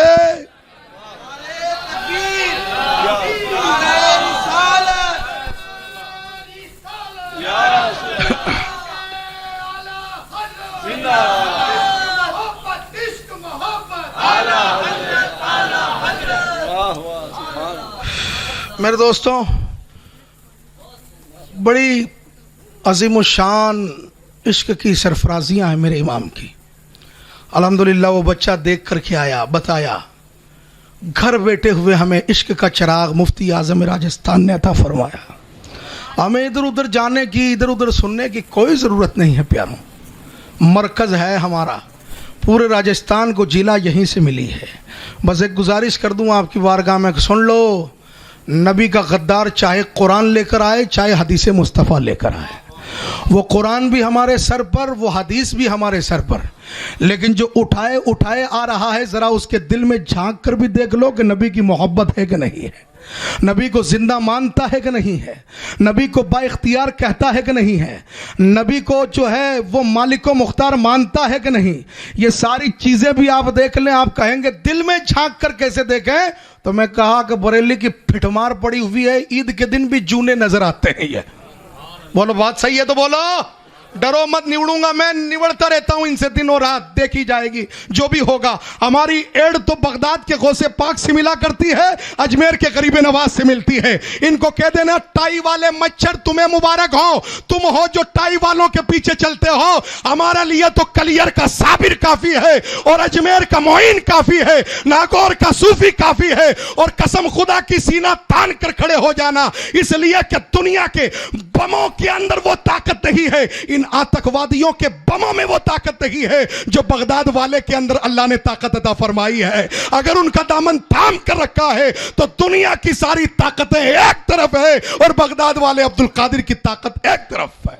मेरे दोस्तों, बड़ी अजीमुशान इश्क की सरफराजियाँ हैं मेरे इमाम की। अल्हम्दुलिल्लाह वो बच्चा देख करके आया, बताया, घर बैठे हुए हमें इश्क का चिराग मुफ्ती आज़म राजस्थान ने अता फरमाया। हमें इधर उधर जाने की, इधर उधर सुनने की कोई ज़रूरत नहीं है प्यारों। मरकज़ है हमारा, पूरे राजस्थान को जिला यहीं से मिली है। बस एक गुजारिश कर दूँ आपकी वारगाह में, सुन लो, नबी का गद्दार चाहे कुरान लेकर आए, चाहे हदीस मुस्तफ़ा लेकर आए, वो कुरान भी हमारे सर पर, वो हदीस भी हमारे सर पर, लेकिन जो उठाए उठाए आ रहा है, ज़रा उसके दिल में झांक कर भी देख लो कि नबी की मोहब्बत है कि नहीं है, नबी को जिंदा मानता है कि नहीं है, नबी को बाइख्तियार कहता है कि नहीं है, नबी को जो है वो मालिक व मुख्तार मानता है कि नहीं। ये सारी चीज़ें भी आप देख लें। आप कहेंगे दिल में झांक कर कैसे देखें, तो मैं कहा कि बरेली की फिटमार पड़ी हुई है, ईद के दिन भी जूने नजर आते हैं। ये बोलो, बात सही है तो बोलो, डरो मत, निवड़ूंगा मैं, निवड़ता रहता हूं इनसे दिनों रात, देखी जाएगी जो भी होगा। हमारी एड़ तो बगदाद के गौसे पाक से मिला करती है, अजमेर के गरीब नवाज से मिलती है। इनको कह देना, टाई वाले मच्छर तुम्हें मुबारक हो, तुम हो जो टाई वालों के पीछे चलते हो। हमारे लिए तो कलियर का साबिर काफी है, और अजमेर का मोइन काफी है, नागौर का सूफी काफी है, और कसम खुदा की सीना तान कर खड़े हो जाना, इसलिए कि दुनिया के बमों के अंदर वो ताकत नहीं है, इन आतंकवादियों के बमों में वो ताकत नहीं है जो बगदाद वाले के अंदर अल्लाह ने ताकत अता फरमाई है। अगर उनका दामन थाम कर रखा है तो दुनिया की सारी ताकतें एक तरफ है और बगदाद वाले अब्दुल कादिर की ताकत एक तरफ है।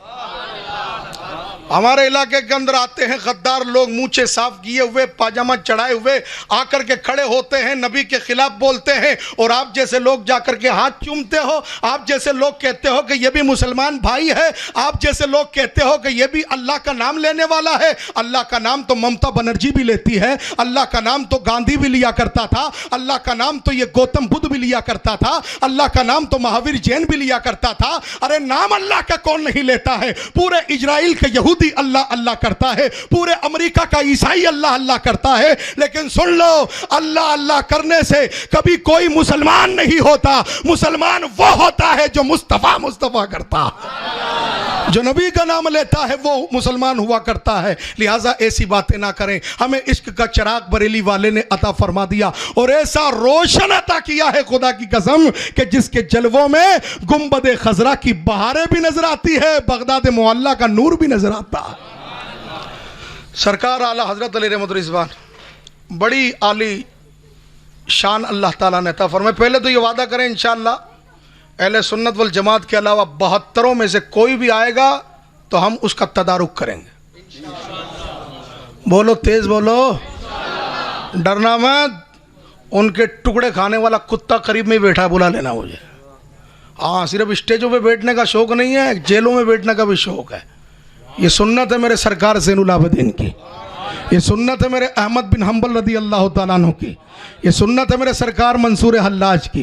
हमारे इलाके के अंदर आते हैं गद्दार लोग, मूंछें साफ किए हुए, पाजामा चढ़ाए हुए, आकर के खड़े होते हैं, नबी के खिलाफ बोलते हैं, और आप जैसे लोग जाकर के हाथ चूमते हो, आप जैसे लोग कहते हो कि ये भी मुसलमान भाई है, आप जैसे लोग कहते हो कि ये भी अल्लाह का नाम लेने वाला है। अल्लाह का नाम तो ममता बनर्जी भी लेती है, अल्लाह का नाम तो गांधी भी लिया करता था, अल्लाह का नाम तो ये गौतम बुद्ध भी लिया करता था, अल्लाह का नाम तो महावीर जैन भी लिया करता था। अरे नाम अल्लाह का कौन नहीं लेता है? पूरे इजराइल के यहूदी अल्लाह अल्लाह करता है, पूरे अमेरिका का ईसाई अल्लाह अल्लाह करता है, लेकिन सुन लो, अल्लाह अल्लाह करने से कभी कोई मुसलमान नहीं होता। मुसलमान वो होता है जो मुस्तफा मुस्तफा करता, जो नबी का नाम लेता है वो मुसलमान हुआ करता है। लिहाजा ऐसी बातें ना करें। हमें इश्क का चिराग बरेली वाले ने अता फरमा दिया, और ऐसा रोशन अता किया है खुदा की कसम कि जिसके जलवों में गुंबद खजरा की बहारें भी नजर आती है, बगदाद मोहल्ला का नूर भी नजर आता है। सरकार आला हजरत अली रहमत रिजवान बड़ी आली शान अल्लाह ताला ने अता फरमाई। पहले तो ये वादा करें इंशाअल्लाह, अहले सुन्नत वल जमात के अलावा 72 में से कोई भी आएगा तो हम उसका तदारुक करेंगे। बोलो, तेज बोलो, डरना मत। उनके टुकड़े खाने वाला कुत्ता करीब में बैठा है, बुला लेना मुझे। हाँ, सिर्फ स्टेजों पे बैठने का शौक नहीं है, जेलों में बैठने का भी शौक है। ये सुन्नत है मेरे सरकार ज़ैनुल आबिदीन की, ये सुन्नत है मेरे अहमद बिन हम्बल रदी अल्लाह तआला अन्हु की, ये सुन्नत है मेरे सरकार मंसूर हल्लाज की,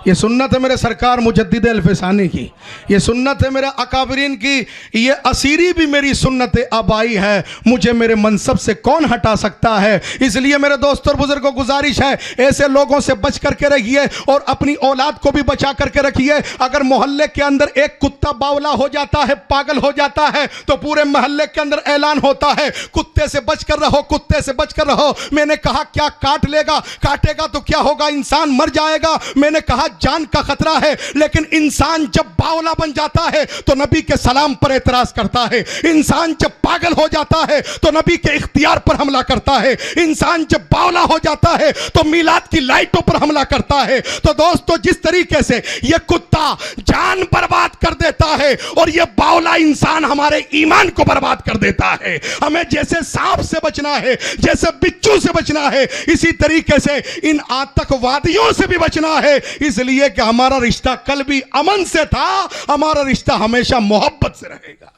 ये सुन्नत है मेरे सरकार मुजद्दिद अल्फसानी की, ये सुन्नत है मेरे अकाबरीन की, ये असीरी भी मेरी सुन्नत आबाई है। मुझे मेरे मनसब से कौन हटा सकता है? इसलिए मेरे दोस्तों और बुजुर्गों को गुजारिश है, ऐसे लोगों से बच करके रहिए और अपनी औलाद को भी बचा करके रखिए। अगर मोहल्ले के अंदर एक कुत्ता बावला हो जाता है, पागल हो जाता है, तो पूरे मोहल्ले के अंदर ऐलान होता है कुत्ते से बच कर रहो, रहो, कुत्ते से बचकर रहो। मैंने कहा क्या काट लेगा, काटेगा तो क्या होगा, इंसान मर जाएगा। मैंने कहा जान का खतरा है। लेकिन इंसान जब बावला बन जाता है तो नबी के सलाम पर एतराज करता है। इंसान जब पागल हो जाता है तो नबी के इख्तियार पर हमला करता है। इंसान जब बावला हो जाता है तो मीलाद की लाइटों पर हमला करता है। तो दोस्तों, जिस तरीके से यह कुत्ता जान बर्बाद कर देता है और यह बावला इंसान हमारे ईमान को बर्बाद कर देता है। हमें जैसे सांप से बचना है, जैसे बिच्छू से बचना है, इसी तरीके से इन आतंकवादियों से भी बचना है। इसलिए कि हमारा रिश्ता कल भी अमन से था, हमारा रिश्ता हमेशा मोहब्बत से रहेगा।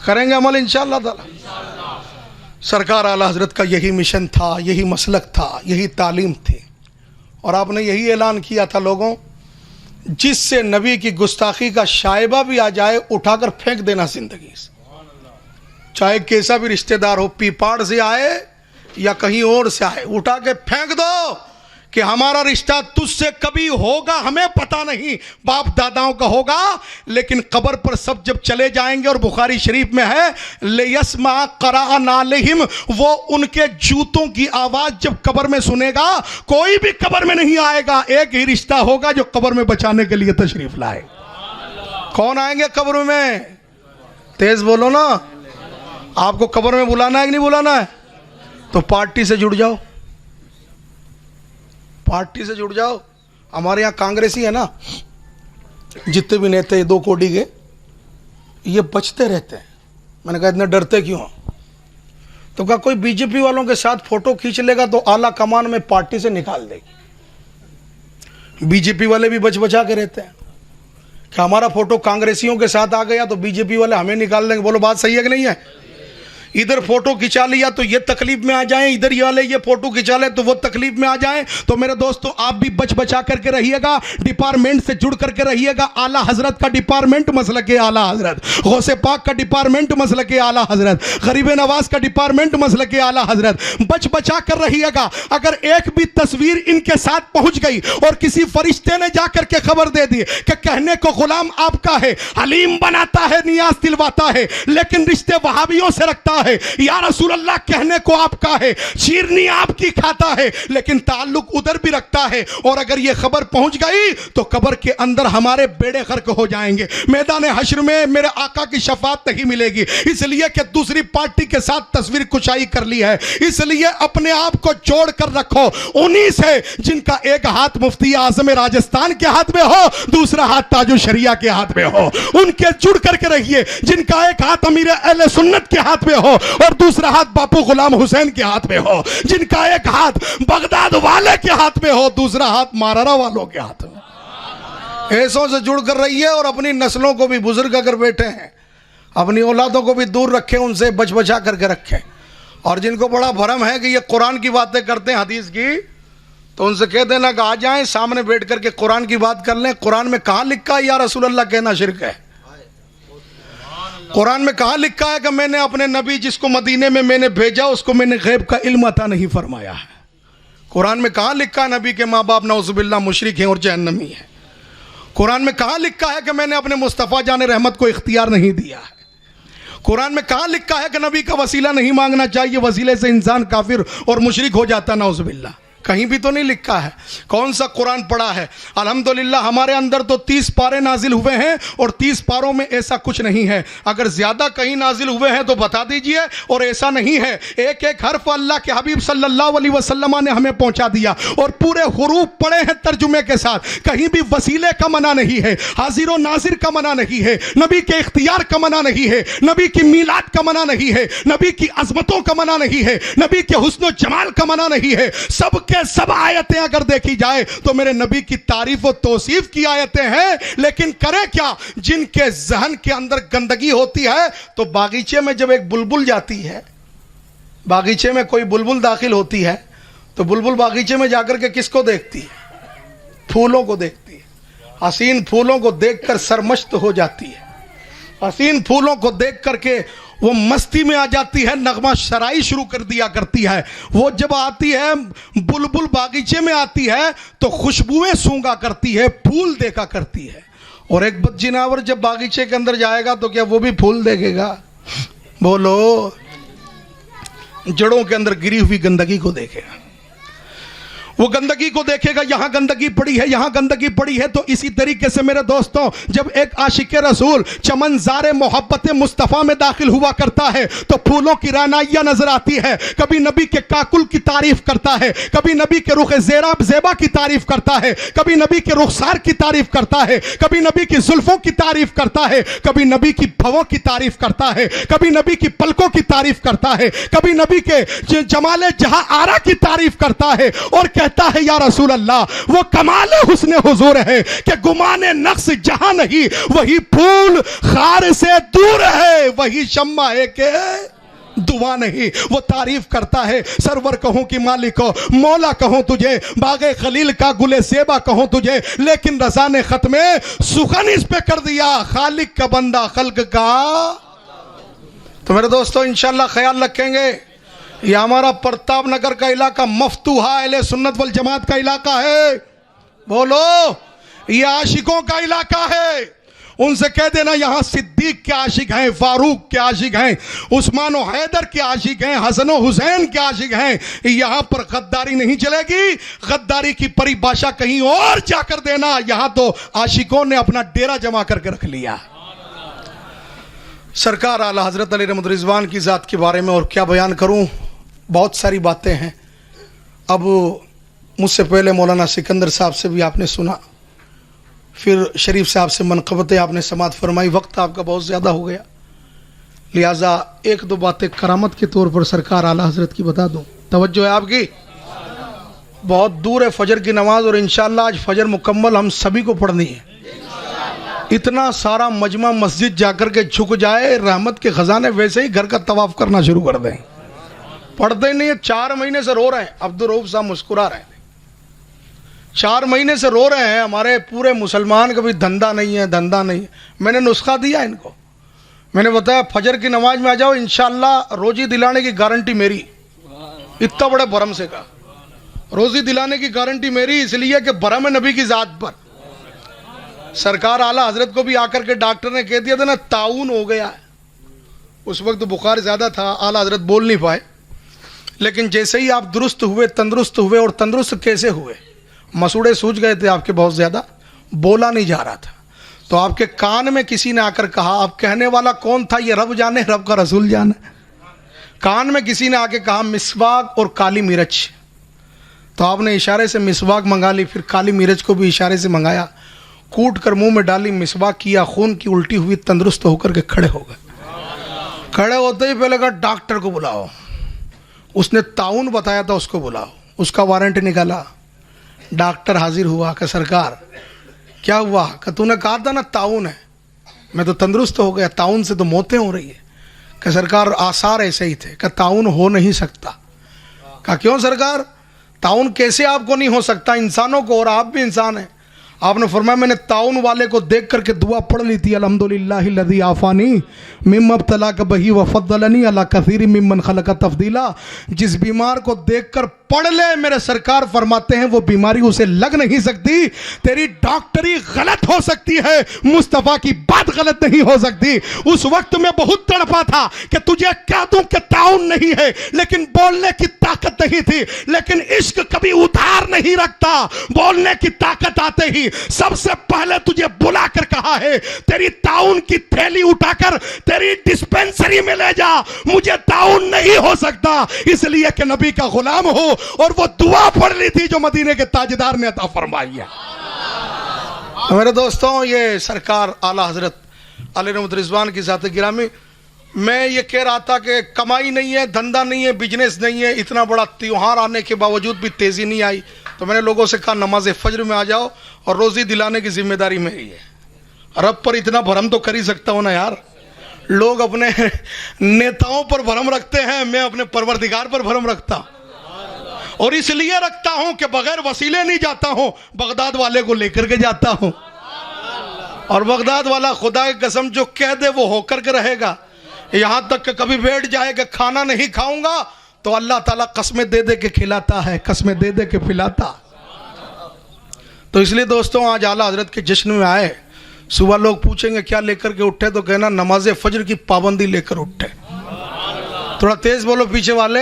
करेंगे अमल इंशाअल्लाह ताला। सरकार आला हजरत का यही मिशन था, यही मसलक था, यही तालीम थी। और आपने यही ऐलान किया था, लोगों जिससे नबी की गुस्ताखी का शायबा भी आ जाए उठाकर फेंक देना जिंदगी से। चाहे कैसा भी रिश्तेदार हो, पीपाड़ से आए या कहीं और से आए, उठा के फेंक दो कि हमारा रिश्ता तुझसे कभी होगा, हमें पता नहीं, बाप दादाओं का होगा, लेकिन कब्र पर सब जब चले जाएंगे, और बुखारी शरीफ में है लेयस्मा क़रा नालिहिम, वो उनके जूतों की आवाज जब कब्र में सुनेगा, कोई भी कब्र में नहीं आएगा। एक ही रिश्ता होगा जो कब्र में बचाने के लिए तशरीफ लाए। कौन आएंगे कब्र में? तेज बोलो ना। आपको कब्र में बुलाना है कि नहीं बुलाना है? तो पार्टी से जुड़ जाओ, पार्टी से जुड़ जाओ। हमारे यहाँ कांग्रेसी है ना, जितने भी नेता 2 कोटी के, ये बचते रहते हैं। मैंने कहा इतने डरते क्यों? तो कहा कोई बीजेपी वालों के साथ फोटो खींच लेगा तो आला कमान में पार्टी से निकाल देगी। बीजेपी वाले भी बच बचा के रहते हैं कि हमारा फोटो कांग्रेसियों के साथ आ गया तो बीजेपी वाले हमें निकाल देंगे। बोलो बात सही है कि नहीं है? इधर फोटो खिंचा लिया तो ये तकलीफ में आ जाएं, इधर ये वाले ये फोटो खिंचा ले तो वो तकलीफ में आ जाएं। तो मेरे दोस्तों, आप भी बच बचा करके रहिएगा, डिपार्टमेंट से जुड़ करके रहिएगा। आला हजरत का डिपार्टमेंट मसलके आला हजरत, गौसे पाक का डिपार्टमेंट मसलके आला हजरत, गरीब नवाज का डिपार्टमेंट मसलके आला हजरत। बच बचा कर रहिएगा। अगर एक भी तस्वीर इनके साथ पहुंच गई और किसी फरिश्ते ने जाकर के खबर दे दी कि कहने को गुलाम आपका है, हलीम बनाता है, नियाज दिलवाता है, लेकिन रिश्ते वहाबियों से रखता है, या रसूल अल्लाह कहने को आपका है, शीरनी आपकी खाता है, लेकिन ताल्लुक उधर भी रखता है, और अगर यह खबर पहुंच गई तो कब्र के अंदर हमारे बेड़े गर्क हो जाएंगे। मैदान हश्र में मेरे आका की शफाअत नहीं मिलेगी, इसलिए कि दूसरी पार्टी के साथ तस्वीर कुशाई कर ली है। इसलिए अपने आप को जोड़ कर रखो उन्हीं से जिनका एक हाथ मुफ्ती आजम राजस्थान के हाथ में हो, दूसरा हाथ ताजु शरिया के हाथ में हो। उनके जुड़ करके रहिए जिनका एक हाथ अमीर अहले सुन्नत के हाथ में हो और दूसरा हाथ बापू गुलाम हुसैन के हाथ में हो, जिनका एक हाथ बगदाद वाले के हाथ में हो, दूसरा हाथ मारारा वालों के हाथ में। ऐसों से जुड़ कर रहिए और अपनी नस्लों को भी, बुजुर्ग अगर बैठे हैं अपनी औलादों को भी दूर रखें, उनसे बच बचा करके रखें। और जिनको बड़ा भरम है कि ये कुरान की बातें करते हैं हदीस की, तो उनसे कह देना कि आ जाएं सामने बैठ करके कुरान की बात कर लें। कुरान में कहाँ लिखा है या रसूल अल्लाह कहना शिर्क है? कुरान में कहाँ लिखा है कि मैंने अपने नबी जिसको मदीने में मैंने भेजा उसको मैंने गैब का इल्म अता नहीं फरमाया है? कुरान में कहाँ लिखा है नबी के माँ बाप नौजुबिल्लाह मुशरिक हैं और जहन्नमी हैं? कुरान में कहाँ लिखा है कि मैंने अपने मुस्तफ़ा जान रहमत को इख्तियार नहीं दिया है? कुरान में कहाँ लिखा है कि नबी का वसीला नहीं मांगना चाहिए, वसीले से इंसान काफिर और मुशरिक हो जाता नौजुबिल्लाह? कहीं भी तो नहीं लिखा है। कौन सा कुरान पढ़ा है? अल्हम्दुलिल्लाह हमारे अंदर तो 30 पारे नाजिल हुए हैं और 30 पारों में ऐसा कुछ नहीं है। अगर ज्यादा कहीं नाजिल हुए हैं तो बता दीजिए, और ऐसा नहीं है। एक एक हर्फ अल्लाह के हबीब सल्लल्लाहु अलैहि वसल्लम ने हमें पहुंचा दिया और पूरे हुरूफ पढ़े हैं तर्जुमे के साथ। कहीं भी वसीले का मना नहीं है, हाजिर और नाजिर का मना नहीं है, नबी के इख्तियार का मना नहीं है, नबी की मीलाद का मना नहीं है, नबी की अजमतों का मना नहीं है, नबी के हुस्न और जमाल का मना नहीं है। सब सब आयतें अगर देखी जाए तो मेरे नबी की तारीफ और तौसीफ की आयतें हैं। लेकिन करें क्या? जिनके जहन के अंदर गंदगी होती है, तो बागीचे में जब एक बुलबुल जाती है, बागीचे में कोई बुलबुल दाखिल होती है, तो बुलबुल बागीचे में जाकर के किसको देखती है? फूलों को देखती है। हसीन फूलों को देखकर सरमस्त हो जाती है, हसीन फूलों को देख करके वो मस्ती में आ जाती है, नगमा शराई शुरू कर दिया करती है। वो जब आती है, बुलबुल बागीचे में आती है तो खुशबुएं सूंघा करती है, फूल देखा करती है। और एक बदजिनावर जब बागीचे के अंदर जाएगा तो क्या वो भी फूल देखेगा? बोलो। जड़ों के अंदर गिरी हुई गंदगी को देखेगा, वो गंदगी को देखेगा, यहां गंदगी पड़ी है, यहां गंदगी पड़ी है। तो इसी तरीके से मेरे दोस्तों, जब एक आशिक रसूल चमनज़ारे मोहब्बत मुस्तफ़ा में दाखिल हुआ करता है तो फूलों की रानाइयां नजर आती है। कभी नबी के काकुल की तारीफ करता है, कभी नबी के रुख ज़ेबा की तारीफ करता है, कभी नबी के रुखसार की तारीफ करता है, कभी नबी की जुल्फों की तारीफ करता है, कभी नबी की भवों की तारीफ करता है, कभी नबी की पलकों की तारीफ करता है, कभी नबी के जमाले जहां आरा की तारीफ करता है और कहता है या रसूल अल्लाह, वो कमाल हुस्न हुजूर है कि गुमाने नक्श जहां नहीं, वही फूल खार से दूर है, वही शम्मा है के दुआ नहीं। वो तारीफ करता है, सरवर कहूं कि मालिक हो, मौला कहूं तुझे, बागे खलील का गुले सेबा कहूं तुझे, लेकिन रज़ा ने खत में सुखन इस पे कर दिया, खालिक का बंदा खल्क का। तो मेरे दोस्तों इंशाअल्लाह ख्याल रखेंगे, ये हमारा प्रताप नगर का इलाका मफ्तूहा अहले सुन्नत वल जमात का इलाका है। बोलो, ये आशिकों का इलाका है। उनसे कह देना यहां सिद्दीक के आशिक हैं, फारूक के आशिक हैं, उस्मान और हैदर के आशिक हैं, हसन और हुसैन के आशिक हैं। यहां पर गद्दारी नहीं चलेगी, गद्दारी की परिभाषा कहीं और जाकर देना। यहां तो आशिकों ने अपना डेरा जमा करके रख लिया। सरकार आला हजरत अली रहमत रिजवान की ज़ात के बारे में और क्या बयान करूं, बहुत सारी बातें हैं। अब मुझसे पहले मौलाना सिकंदर साहब से भी आपने सुना, फिर शरीफ साहब से मनक़बतें आपने समात फरमाई, वक्त आपका बहुत ज़्यादा हो गया, लिहाजा एक दो बातें करामत के तौर पर सरकार आला हजरत की बता दूं। तवज्जो है आपकी, बहुत दूर है फजर की नमाज और इंशाअल्लाह आज फजर मुकम्मल हम सभी को पढ़नी है। इतना सारा मजमा मस्जिद जाकर के झुक जाए, रहमत के ख़जाने वैसे ही घर का तवाफ़ करना शुरू कर दें। पढ़ते ही नहीं है, 4 महीने से रो रहे हैं। अब्दुल रऊफ साहब मुस्कुरा रहे हैं, 4 महीने से रो रहे हैं, हमारे पूरे मुसलमान का भी धंधा नहीं है, धंधा नहीं है। मैंने नुस्खा दिया इनको, मैंने बताया फजर की नमाज में आ जाओ, इंशाअल्लाह रोजी दिलाने की गारंटी मेरी। इतना बड़े भरम से कहा, रोजी दिलाने की गारंटी मेरी, इसलिए कि भरम है नबी की ज़ात पर। सरकार आला हजरत को भी आकर के डॉक्टर ने कह दिया था ना, ताउन हो गया है। उस वक्त बुखार ज़्यादा था, आला हजरत बोल नहीं पाए, लेकिन जैसे ही आप दुरुस्त हुए, तंदुरुस्त हुए, और तंदुरुस्त कैसे हुए, मसूड़े सूज गए थे आपके बहुत ज़्यादा, बोला नहीं जा रहा था, तो आपके कान में किसी ने आकर कहा, अब कहने वाला कौन था ये रब जाने, रब का रसूल जाने। कान में किसी ने आके कहा मिसवाक और काली मिर्च, तो आपने इशारे से मिसवाक मंगा ली, फिर काली मिर्च को भी इशारे से मंगाया, कूट कर मुंह में डाली, मिसवाक किया, खून की उल्टी हुई, तंदुरुस्त होकर के खड़े हो गए। खड़े होते ही पहले कहा डॉक्टर को बुलाओ, उसने ताउन बताया था, उसको बुलाओ, उसका वारंट निकाला। डॉक्टर हाजिर हुआ कि सरकार क्या हुआ, कि तूने कहा था ना ताउन है, मैं तो तंदुरुस्त हो गया, ताउन से तो मौतें हो रही है। कि सरकार आसार ऐसे ही थे, कि ताउन हो नहीं सकता। कहा क्यों सरकार, ताउन कैसे आपको नहीं हो सकता, इंसानों को, और आप भी इंसान हैं। आपने फरमाया मैंने ताउन वाले को देख करके दुआ पढ़ ली थी, अल्हम्दुलिल्लाहिल्लज़ी आफ़ानी मिम्मा इब्तलाका बिही व फ़द्दलनी अला कसीरिम मिम्मन ख़लक़ा तफ़दीला। जिस बीमार को देखकर पढ़ ले, मेरे सरकार फरमाते हैं वो बीमारी उसे लग नहीं सकती। तेरी डॉक्टरी गलत हो सकती है, मुस्तफ़ा की बात गलत नहीं हो सकती। उस वक्त में बहुत तड़पा था कि तुझे कह दूं कि ताउन नहीं है, लेकिन बोलने की ताकत नहीं थी। लेकिन इश्क कभी उधार नहीं रखता, बोलने की ताकत आते ही सबसे पहले तुझे बुलाकर कहा है तेरी ताउन की थैली उठाकर तेरी डिस्पेंसरी में ले जा, मुझे ताउन नहीं हो सकता, इसलिए कि नबी का गुलाम हो। और वो दुआ पढ़ ली थी जो मदीने के ताजदार ने अता फरमाई है। मेरे दोस्तों, ये सरकार आला हजरत अली रहमत रिजवान की ज़ात गिरामी, मैं ये कह रहा था कि कमाई नहीं है, धंधा नहीं है, बिजनेस नहीं है, इतना बड़ा त्योहार आने के बावजूद भी तेज़ी नहीं आई, तो मैंने लोगों से कहा नमाज फजर में आ जाओ और रोज़ी दिलाने की जिम्मेदारी मेरी है। रब पर इतना भरम तो कर ही सकता हूँ ना यार। लोग अपने नेताओं पर भरम रखते हैं, मैं अपने परवरदिगार पर भरम रखता, और इसलिए रखता हूं कि बगैर वसीले नहीं जाता हूं, बगदाद वाले को लेकर के जाता हूं, और बगदाद वाला खुदा की कसम जो कह दे वो होकर के रहेगा। यहां तक कि कभी बैठ जाए कि खाना नहीं खाऊंगा, तो अल्लाह ताला कसमें दे दे के खिलाता है, कसमें दे दे के पिलाता। तो इसलिए दोस्तों आज आला हजरत के जश्न में आए, सुबह लोग पूछेंगे क्या लेकर के उठे, तो कहना नमाज फजर की पाबंदी लेकर उठे। थोड़ा तेज बोलो पीछे वाले।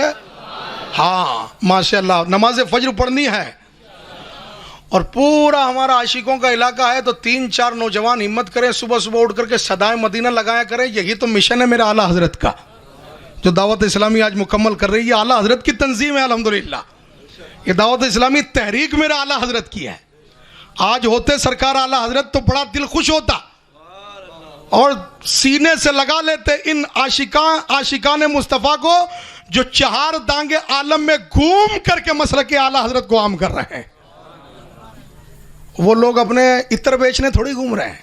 हाँ माशाल्लाह, नमाज फज्र पढ़नी है और पूरा हमारा आशिकों का इलाका है, तो 3-4 नौजवान हिम्मत करें, सुबह सुबह उठ करके सदाए मदीना लगाया करें। यही तो मिशन है मेरा आला हजरत का, जो दावत इस्लामी आज मुकम्मल कर रही है। आला हजरत की तंजीम है अल्हम्दुलिल्लाह। ये दावत इस्लामी तहरीक मेरा आला हजरत की है। आज होते सरकार आला हजरत तो बड़ा दिल खुश होता और सीने से लगा लेते इन आशिकान मुस्तफ़ा को, जो 4 दांगे आलम में घूम करके मसलक आला हजरत को आम कर रहे हैं। वो लोग अपने इत्र बेचने थोड़ी घूम रहे हैं,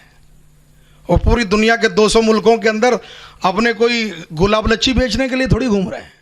वो पूरी दुनिया के 200 मुल्कों के अंदर अपने कोई गुलाब लच्छी बेचने के लिए थोड़ी घूम रहे हैं,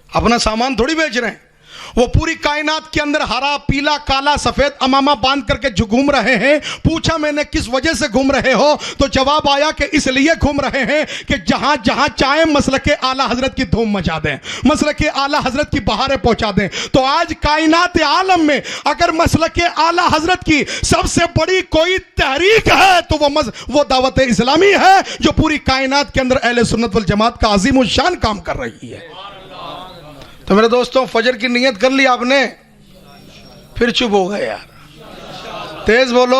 अपना सामान थोड़ी बेच रहे हैं। वो पूरी कायनात के अंदर हरा पीला काला सफेद अमामा बांध करके जो घूम रहे हैं। पूछा मैंने किस वजह से घूम रहे हो, तो जवाब आया कि इसलिए घूम रहे हैं कि जहां जहां चाहे मसलके आला हजरत की धूम मचा दें, मसलके आला हजरत की बहारें पहुंचा दें। तो आज कायनात आलम में अगर मसलके आला हजरत की सबसे बड़ी कोई तहरीक है तो वो दावत इस्लामी है, जो पूरी कायनात के अंदर अहले सुन्नत वल जमात का अजीम शान काम कर रही है। तो मेरे दोस्तों, फजर की नियत कर ली आपने, फिर चुप हो गए यार, तेज बोलो।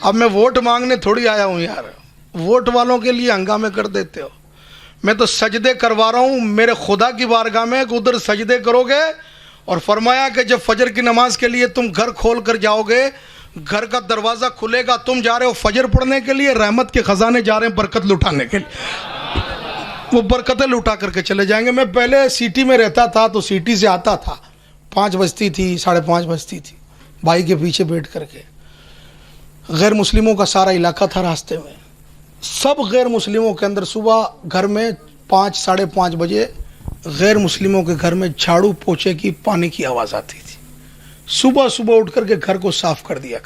अब मैं वोट मांगने थोड़ी आया हूं यार, वोट वालों के लिए हंगामे कर देते हो। मैं तो सजदे करवा रहा हूं मेरे खुदा की बारगाह में, उधर सजदे करोगे। और फरमाया कि जब फजर की नमाज के लिए तुम घर खोल कर जाओगे, घर का दरवाज़ा खुलेगा, तुम जा रहे हो फजर पढ़ने के लिए, रहमत के खजाने जा रहे हैं बरकत लुटाने के लिए, वो बरकतें लुटा करके चले जाएंगे। मैं पहले सिटी में रहता था, तो सिटी से आता था, 5 बजती थी, 5:30 बजती थी, भाई के पीछे बैठ करके। गैर मुस्लिमों का सारा इलाका था रास्ते में, सब गैर मुस्लिमों के अंदर सुबह घर में 5-5:30 बजे गैर मुस्लिमों के घर में झाड़ू पोछे की पानी की आवाज़ आती थी। सुबह सुबह उठ करके घर को साफ कर दिया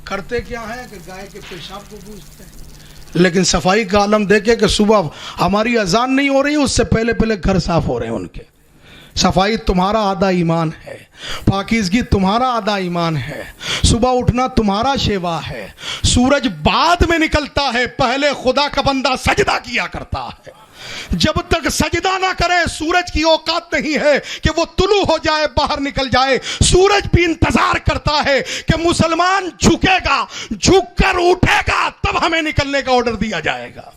करते क्या है कि गाय के पेशाब को पूछते हैं, लेकिन सफाई का आलम देखे कि सुबह हमारी अजान नहीं हो रही, उससे पहले पहले घर साफ हो रहे हैं उनके। सफाई तुम्हारा आधा ईमान है, पाकीज़गी तुम्हारा आधा ईमान है, सुबह उठना तुम्हारा शेवा है। सूरज बाद में निकलता है, पहले खुदा का बंदा सजदा किया करता है। जब तक सजदा ना करे सूरज की औकात नहीं है कि वो तुलू हो जाए, बाहर निकल जाए। सूरज भी इंतजार करता है कि मुसलमान झुकेगा, झुककर उठेगा, तब हमें निकलने का ऑर्डर दिया जाएगा।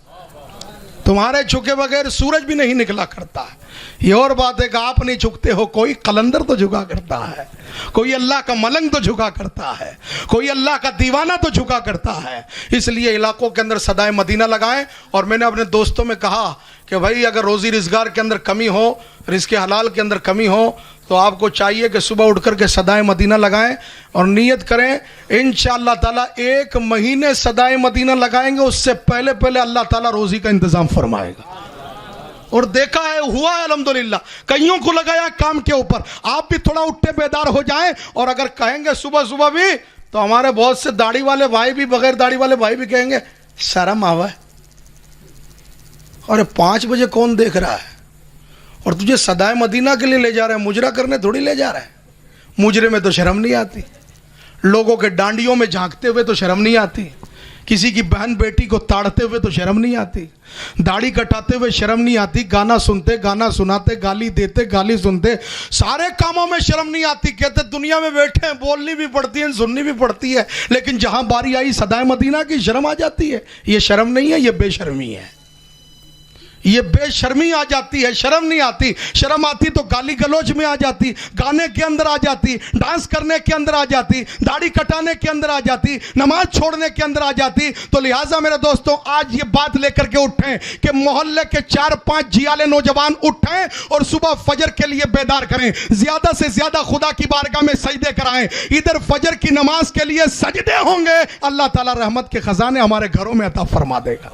तुम्हारे झुके बगैर सूरज भी नहीं निकला करता है। ये और बात है कि आप नहीं झुकते हो, कोई कलंदर तो झुका करता है, कोई अल्लाह का मलंग तो झुका करता है, कोई अल्लाह का दीवाना तो झुका करता है। इसलिए इलाकों के अंदर सदाए मदीना लगाएं। और मैंने अपने दोस्तों में कहा कि भाई अगर रोज़ी रोज़गार के अंदर कमी हो, रिज़्क़ हलाल के अंदर कमी हो, तो आपको चाहिए कि सुबह उठ करके सदाए मदीना लगाएं और नियत करें इंशाअल्लाह ताला 1 महीने सदाए मदीना लगाएंगे, उससे पहले पहले अल्लाह ताला रोज़ी का इंतज़ाम फरमाएगा। और देखा है, हुआ है अल्हम्दुलिल्लाह। कईयों को लगाया काम के ऊपर। आप भी थोड़ा उठते बेदार हो जाएं। और अगर कहेंगे सुबह सुबह भी, तो हमारे बहुत से दाढ़ी वाले भाई भी, बगैर दाढ़ी वाले भाई भी कहेंगे शर्म आवा है, अरे 5 बजे कौन देख रहा है, और तुझे सदाए मदीना के लिए ले जा रहे हैं, मुजरा करने थोड़ी ले जा रहे हैं। मुजरे में तो शर्म नहीं आती, लोगों के डांडियों में झांकते हुए तो शर्म नहीं आती, किसी की बहन बेटी को ताड़ते हुए तो शर्म नहीं आती, दाढ़ी कटाते हुए शर्म नहीं आती, गाना सुनते, गाना सुनाते, गाली देते, गाली सुनते, सारे कामों में शर्म नहीं आती। कहते दुनिया में बैठे हैं, बोलनी भी पड़ती है, सुननी भी पड़ती है, लेकिन जहां बारी आई सदाए मदीना की, शर्म आ जाती है। ये शर्म नहीं है, ये बेशर्मी है, ये बेशर्मी आ जाती है, शर्म नहीं आती। शर्म आती तो गाली गलौज में आ जाती, गाने के अंदर आ जाती, डांस करने के अंदर आ जाती, दाढ़ी कटाने के अंदर आ जाती, नमाज छोड़ने के अंदर आ जाती। तो लिहाजा मेरे दोस्तों, आज ये बात लेकर के उठें कि मोहल्ले के 4-5 जियाले नौजवान उठें और सुबह फजर के लिए बेदार करें, ज्यादा से ज्यादा खुदा की बारगाह में सजदे कराएं। इधर फजर की नमाज के लिए सजदे होंगे, अल्लाह ताला रहमत के खजाने हमारे घरों में अता फरमा देगा।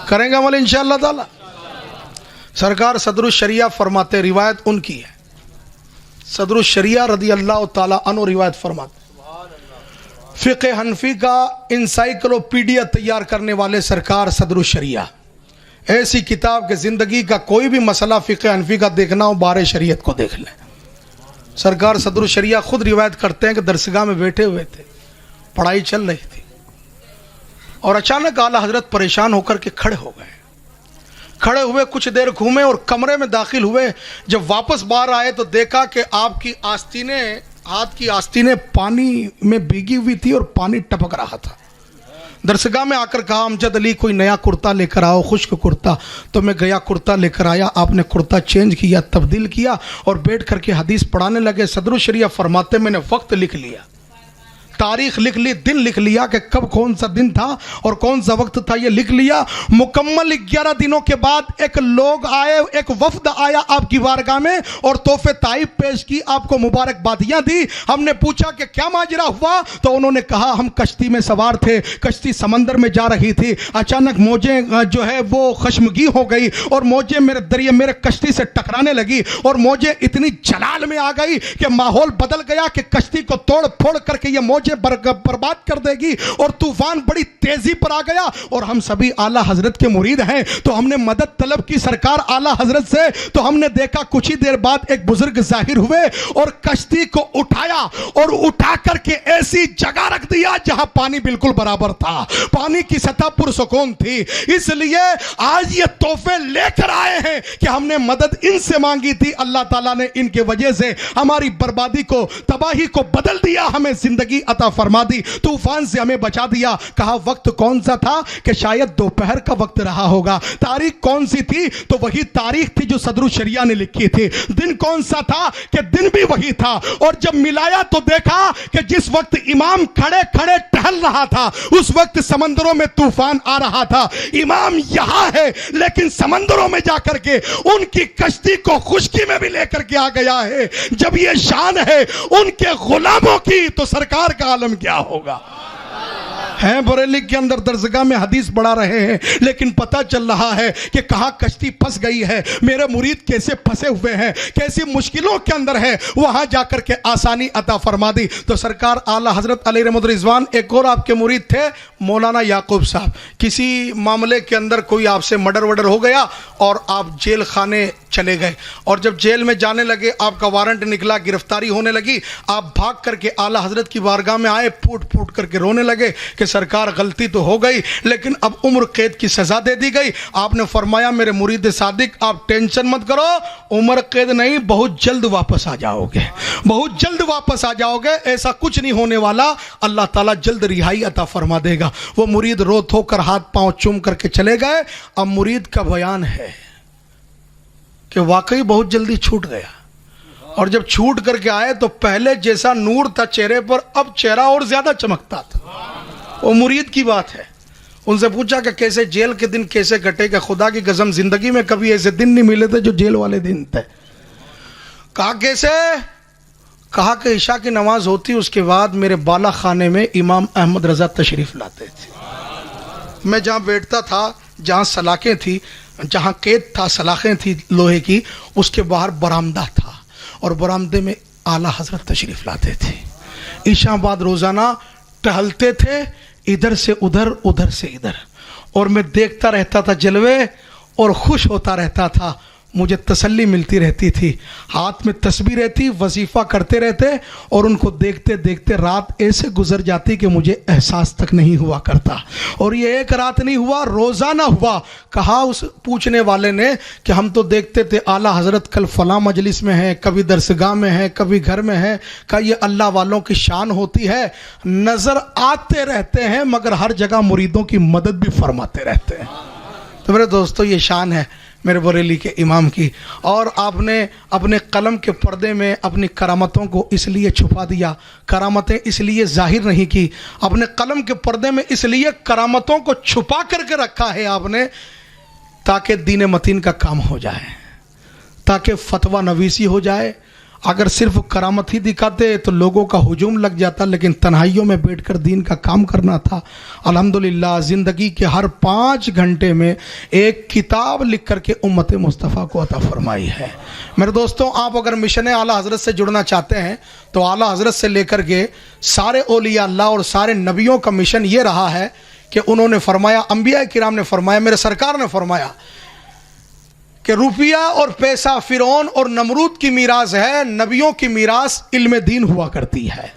करेंगे अमल इंशाअल्लाह ताला। सरकार सदरुल शरिया फरमाते, रिवायत उनकी है, सदरुल शरिया रदी अल्लाह ताला अन्हु रिवायत फरमाते, फ़िक़्ह हनफी का इंसाइक्लोपीडिया तैयार करने वाले सरकार सदरुल शरिया। ऐसी किताब के ज़िंदगी का कोई भी मसला फ़िक़्ह हनफी का देखना हो, बारे शरीयत को देख लें। सरकार सदरुल शरिया खुद रिवायत करते हैं कि दरसगाह में बैठे हुए थे, पढ़ाई चल रही थी, और अचानक आला हजरत परेशान होकर के खड़े हो गए। खड़े हुए, कुछ देर घूमे और कमरे में दाखिल हुए। जब वापस बाहर आए तो देखा कि आपकी आस्तीनें, हाथ की आस्तीनें पानी में भीगी हुई थी और पानी टपक रहा था। दरसगाह में आकर कहा, अमजद अली कोई नया कुर्ता लेकर आओ, खुश्क कुर्ता। तो मैं गया, कुर्ता लेकर आया। आपने कुर्ता चेंज किया, तब्दील किया और बैठ करके हदीस पढ़ाने लगे। सदरुल शरिया फरमाते मैंने वक्त लिख लिया, तारीख लिख ली, दिन लिख लिया कि कब कौन सा दिन था और कौन सा वक्त था, ये लिख लिया। मुकम्मल 11 दिनों के बाद एक लोग आए, एक वफ्द आया आपकी बारगाह में और तोहफे ताइब पेश की, आपको मुबारकबादियां दी। हमने पूछा कि क्या माजरा हुआ, तो उन्होंने कहा हम कश्ती में सवार थे, कश्ती समंदर में जा रही थी, अचानक मौजें जो है वो खश्मगी हो गई और मौजें मेरे कश्ती से टकराने लगी और मौजें इतनी जलाल में आ गई कि माहौल बदल गया कि कश्ती को तोड़ फोड़ करके ये मौजें बर्बाद कर देगी और तूफान बड़ी तेजी पर आ गया। और हम सभी आला हजरत के मुरीद हैं, तो हमने मदद तलब की सरकार आला हजरत से। तो हमने देखा कुछ ही देर बाद एक बुजुर्ग जाहिर हुए और कश्ती को उठाया और उठा करके ऐसी जगह रख दिया जहां पानी बिल्कुल बराबर था, पानी की सतह पुरसुकून थी। इसलिए आज ये तोहफे लेकर आए हैं कि हमने मदद इनसे मांगी थी, अल्लाह ताला ने इनके वजह से हमारी बर्बादी को, तबाही को बदल दिया, हमें जिंदगी अता फरमा दी, तूफान से हमें बचा दिया। कहा वक्त कौन सा था कि शायद दोपहर का वक्त रहा होगा। तारीख कौन सी थी, तो वही तारीख थी जो सदरुल शरिया ने लिखी थी। दिन कौन सा था कि दिन भी वही था। और जब मिलाया तो देखा कि जिस वक्त इमाम खड़े खड़े टहल रहा था उस वक्त समंदरों में तूफान आ रहा था। इमाम यहां है लेकिन समंदरों में जाकर के उनकी कश्ती को खुश्की में भी लेकर के आ गया है। जब ये शान है उनके गुलामों की, तो सरकार का आलम क्या होगा। हैं बरेली के अंदर दरसगाह में हदीस पढ़ा रहे हैं, लेकिन पता चल रहा है कि कहां कश्ती फंस गई है, मेरे मुरीद कैसे फंसे हुए हैं, कैसी मुश्किलों के अंदर है, वहां जाकर के आसानी अता फरमा दी। तो सरकार आला हजरत अली रहमत रिजवान, एक और आपके मुरीद थे मौलाना याकूब साहब, किसी मामले के अंदर कोई आपसे मर्डर वर्डर हो गया और आप जेल खाने चले गए और जब जेल में जाने लगे आपका वारंट निकला, गिरफ्तारी होने लगी, आप भाग करके आला हजरत की बारगाह में आए, फूट फूट करके रोने लगे कि सरकार गलती तो हो गई लेकिन अब उम्र कैद की सजा दे दी गई। आपने फरमाया मेरे मुरीद सादिक आप टेंशन मत करो, उम्र कैद नहीं, बहुत जल्द वापस आ जाओगे, बहुत जल्द वापस आ जाओगे, ऐसा कुछ नहीं होने वाला, अल्लाह ताला जल्द रिहाई अता फरमा देगा। वो मुरीद रो धोकर हाथ पांव चूम करके चले गए। अब मुरीद का बयान है कि वाकई बहुत जल्दी छूट गया और जब छूट करके आए तो पहले जैसा नूर था चेहरे पर, अब चेहरा और ज्यादा चमकता था। वो मुरीद की बात है। उनसे पूछा कि कैसे जेल के दिन कैसे कटेगा, खुदा की कसम जिंदगी में कभी ऐसे दिन नहीं मिले थे जो जेल वाले दिन थे। कहा कैसे, कहा कि ईशा की नमाज होती उसके बाद मेरे बाला खाने में इमाम अहमद रजा तशरीफ लाते थे। मैं जहाँ बैठता था, जहाँ सलाखें थी, जहाँ कैद था, सलाखें थी लोहे की, उसके बाहर बरामदा था और बरामदे में आला हजरत तशरीफ लाते थे। ईशा बाद रोजाना टहलते थे, इधर से उधर उधर से इधर, और मैं देखता रहता था जलवे और खुश होता रहता था, मुझे तसल्ली मिलती रहती थी। हाथ में तस्बीह रहती, वजीफ़ा करते रहते और उनको देखते देखते रात ऐसे गुजर जाती कि मुझे एहसास तक नहीं हुआ करता। और ये एक रात नहीं हुआ, रोज़ाना हुआ। कहा उस पूछने वाले ने कि हम तो देखते थे आला हजरत कल फलां मजलिस में है, कभी दरसगाह में है, कभी घर में है। कहा ये अल्लाह वालों की शान होती है, नज़र आते रहते हैं मगर हर जगह मुरीदों की मदद भी फरमाते रहते हैं। तो मेरे दोस्तों ये शान है मेरे बरेली के इमाम की। और आपने अपने कलम के पर्दे में अपनी करामतों को इसलिए छुपा दिया, करामतें इसलिए जाहिर नहीं की, अपने कलम के पर्दे में इसलिए करामतों को छुपा करके रखा है आपने ताकि दीन मतीन का काम हो जाए, ताकि फतवा नवीसी हो जाए। अगर सिर्फ करामत ही दिखाते तो लोगों का हुजूम लग जाता, लेकिन तन्हाइयों में बैठकर दीन का काम करना था। अल्हम्दुलिल्लाह ज़िंदगी के हर 5 घंटे में एक किताब लिख करके उम्मत मुस्तफ़ा को अता फरमाई है। मेरे दोस्तों, आप अगर मिशन आला हज़रत से जुड़ना चाहते हैं तो आला हज़रत से लेकर के सारे औलिया अल्लाह और सारे नबियों का मिशन ये रहा है कि उन्होंने फरमाया, अंबिया किराम ने फरमाया, मेरे सरकार ने फरमाया कि रुपया और पैसा फ़िरौन और नमरूद की मीरास है, नबियों की मीरास इल्म दीन हुआ करती है।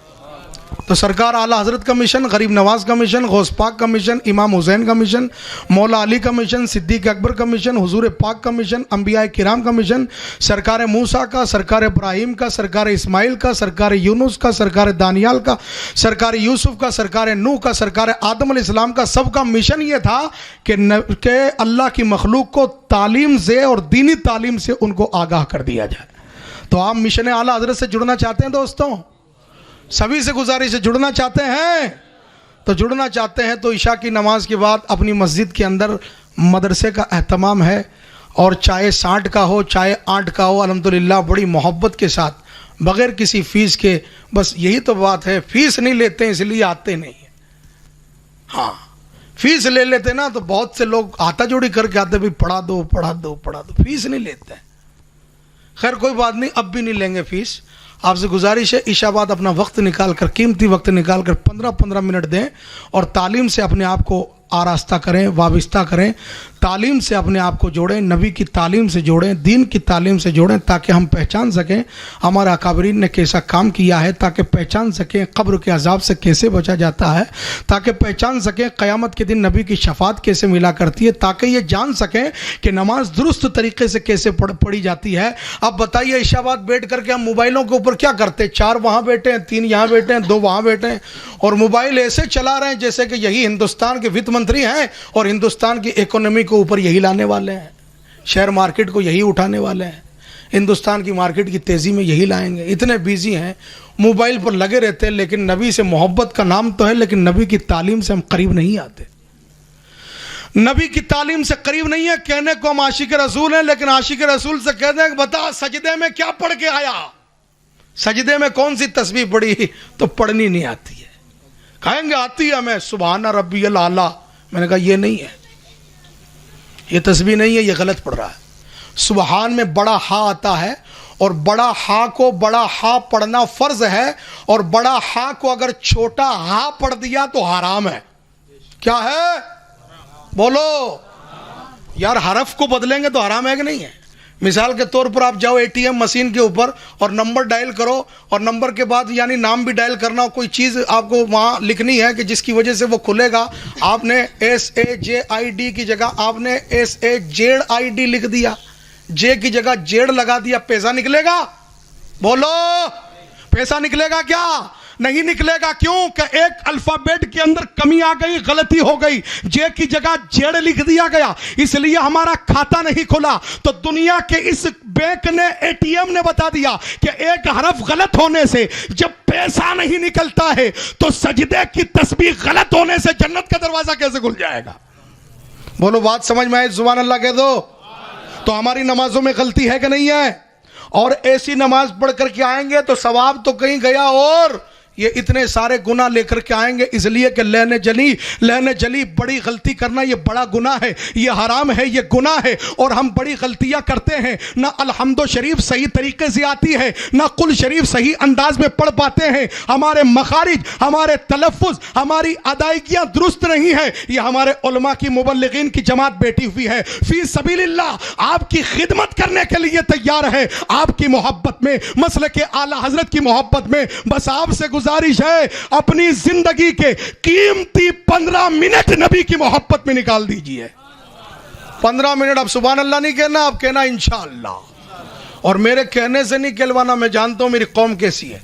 तो सरकार आला हज़रत का मिशन, गरीब नवाज का मिशन, गौस पाक का मिशन, इमाम हुसैन का मिशन, मौला अली का मिशन, सिद्दीक अकबर का मिशन, हुजूर पाक का मिशन, अंबिया किराम का मिशन, सरकार मूसा का, सरकार इब्राहिम का, सरकार इस्माइल का, सरकार यूनुस का, सरकार दानियाल का, सरकार यूसुफ का, सरकार नूह का, सरकार आदम अलैहिस्सलाम का, सबका मिशन ये था कि अल्लाह की मखलूक को तालीम से और दीनी तालीम से उनको आगाह कर दिया जाए। तो आप मिशन आला हज़रत से जुड़ना चाहते हैं दोस्तों? सभी से गुजारिश है, जुड़ना चाहते हैं? तो जुड़ना चाहते हैं तो इशा की नमाज के बाद अपनी मस्जिद के अंदर मदरसे का एहतमाम है, और चाहे 60 का हो चाहे 8 का हो, अल्हम्दुलिल्लाह बड़ी मोहब्बत के साथ बग़ैर किसी फ़ीस के। बस यही तो बात है, फ़ीस नहीं लेते हैं इसलिए आते नहीं है। हाँ, फ़ीस ले लेते ना तो बहुत से लोग हाथा जोड़ी करके आते, भाई पढ़ा दो पढ़ा दो पढ़ा दो, फ़ीस नहीं लेते हैं। खैर कोई बात नहीं, अब भी नहीं लेंगे फ़ीस। आपसे गुजारिश है इशा बाद अपना वक्त निकाल कर, कीमती वक्त निकाल कर 15-15 मिनट दें और तालीम से अपने आप को आरास्ता करें, वाबिस्ता करें, तालीम से अपने आप को जोड़ें, नबी की तालीम से जोड़ें, दीन की तालीम से जोड़ें, ताकि हम पहचान सकें हमारा अकाबरीन ने कैसा काम किया है, ताकि पहचान सकें कब्र के अजाब से कैसे बचा जाता है, ताकि पहचान सकें क़यामत के दिन नबी की शफात कैसे मिला करती है, ताकि ये जान सकें कि नमाज दुरुस्त तरीके से कैसे पढ़ी जाती है। अब बताइए इशाबाद बैठ करके हम मोबाइलों के ऊपर क्या करते हैं? 4 वहाँ बैठे हैं, 3 यहाँ बैठे हैं, 2 वहाँ बैठे हैं, और मोबाइल ऐसे चला रहे हैं जैसे कि यही हिंदुस्तान के वित्त मंत्री हैं और हिंदुस्तान की इकोनॉमी को ऊपर यही लाने वाले हैं, शेयर मार्केट को यही उठाने वाले हैं, हिंदुस्तान की मार्केट की तेज़ी में यही लाएंगे। इतने बिजी हैं, मोबाइल पर लगे रहते हैं, लेकिन नबी से मोहब्बत का नाम तो है, लेकिन नबी की तालीम से हम करीब नहीं आते। नबी की तालीम से करीब नहीं है। कहने को हम आशिक रसूल हैं, लेकिन आशिक रसूल से कहते हैं बता सजदे में क्या पढ़ के आया, सजदे में कौन सी तस्बीह पढ़ी, तो पढ़नी नहीं आती है। कहेंगे आती है हमें, सुभान रब्बियल आला। मैंने कहा ये नहीं है, ये तस्बीह नहीं है, ये गलत पढ़ रहा है। सुबहान में बड़ा हा आता है, और बड़ा हा को बड़ा हा पढ़ना फर्ज है, और बड़ा हा को अगर छोटा हा पढ़ दिया तो हराम है। क्या है? बोलो यार, हरफ को बदलेंगे तो हराम है कि नहीं है? मिसाल के तौर पर आप जाओ एटीएम मशीन के ऊपर और नंबर डायल करो, और नंबर के बाद यानी नाम भी डायल करना हो, कोई चीज़ आपको वहाँ लिखनी है कि जिसकी वजह से वो खुलेगा। आपने SAJID की जगह आपने SAZID लिख दिया, जे की जगह जेड लगा दिया, पैसा निकलेगा? बोलो, पैसा निकलेगा क्या? नहीं निकलेगा। क्यों? कि एक अल्फाबेट के अंदर कमी आ गई, गलती हो गई, जे की जगह जेड लिख दिया गया, इसलिए हमारा खाता नहीं खुला। तो दुनिया के इस बैंक ने, एटीएम ने बता दिया कि एक हरफ गलत होने से जब पैसा नहीं निकलता है, तो सजदे की तस्बीह गलत होने से जन्नत का दरवाजा कैसे खुल जाएगा? बोलो, बात समझ में आए? सुभान अल्लाह कह दो। तो हमारी नमाजों में गलती है कि नहीं है? और ऐसी नमाज पढ़ करके आएंगे तो सवाब तो कहीं गया, और ये इतने सारे गुनाह लेकर के आएंगे, इसलिए कि लहने जली बड़ी गलती करना ये बड़ा गुनाह है, ये हराम है, ये गुनाह है। और हम बड़ी गलतियां करते हैं, ना अलहम्दो शरीफ सही तरीके से आती है, ना कुल शरीफ सही अंदाज में पढ़ पाते हैं, हमारे मखारिज, हमारे तलफ़ुज़, हमारी अदायगियां दुरुस्त नहीं है। ये हमारे उलमा की मुबल्लिगीन की जमात बैठी हुई है, फी सबीलिल्लाह आपकी खिदमत करने के लिए तैयार है, आपकी मोहब्बत में, मसलके आला हजरत की मोहब्बत में। बस आपसे गुजारिश है, अपनी जिंदगी के कीमती 15 मिनट नबी की मोहब्बत में निकाल दीजिए। 15 मिनट। अब सुभान अल्लाह नहीं कहना, अब कहना इंशाअल्लाह। और मेरे कहने से नहीं कहलवाना, मैं जानता हूं मेरी कौम कैसी है।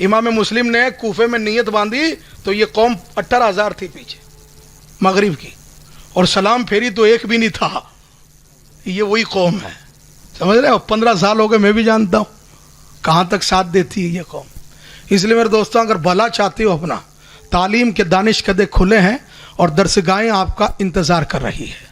इमाम मुस्लिम ने कूफे में नियत बांधी तो ये कौम 18,000 थी पीछे मगरिब की, और सलाम फेरी तो एक भी नहीं था। ये वही कौम है, समझ रहे हो? 15 साल हो गए, मैं भी जानता हूं कहां तक साथ देती है ये कौम। इसलिए मेरे दोस्तों, अगर भला चाहते हो अपना, तालीम के दानिश कदे खुले हैं और दरसगाहें आपका इंतज़ार कर रही है।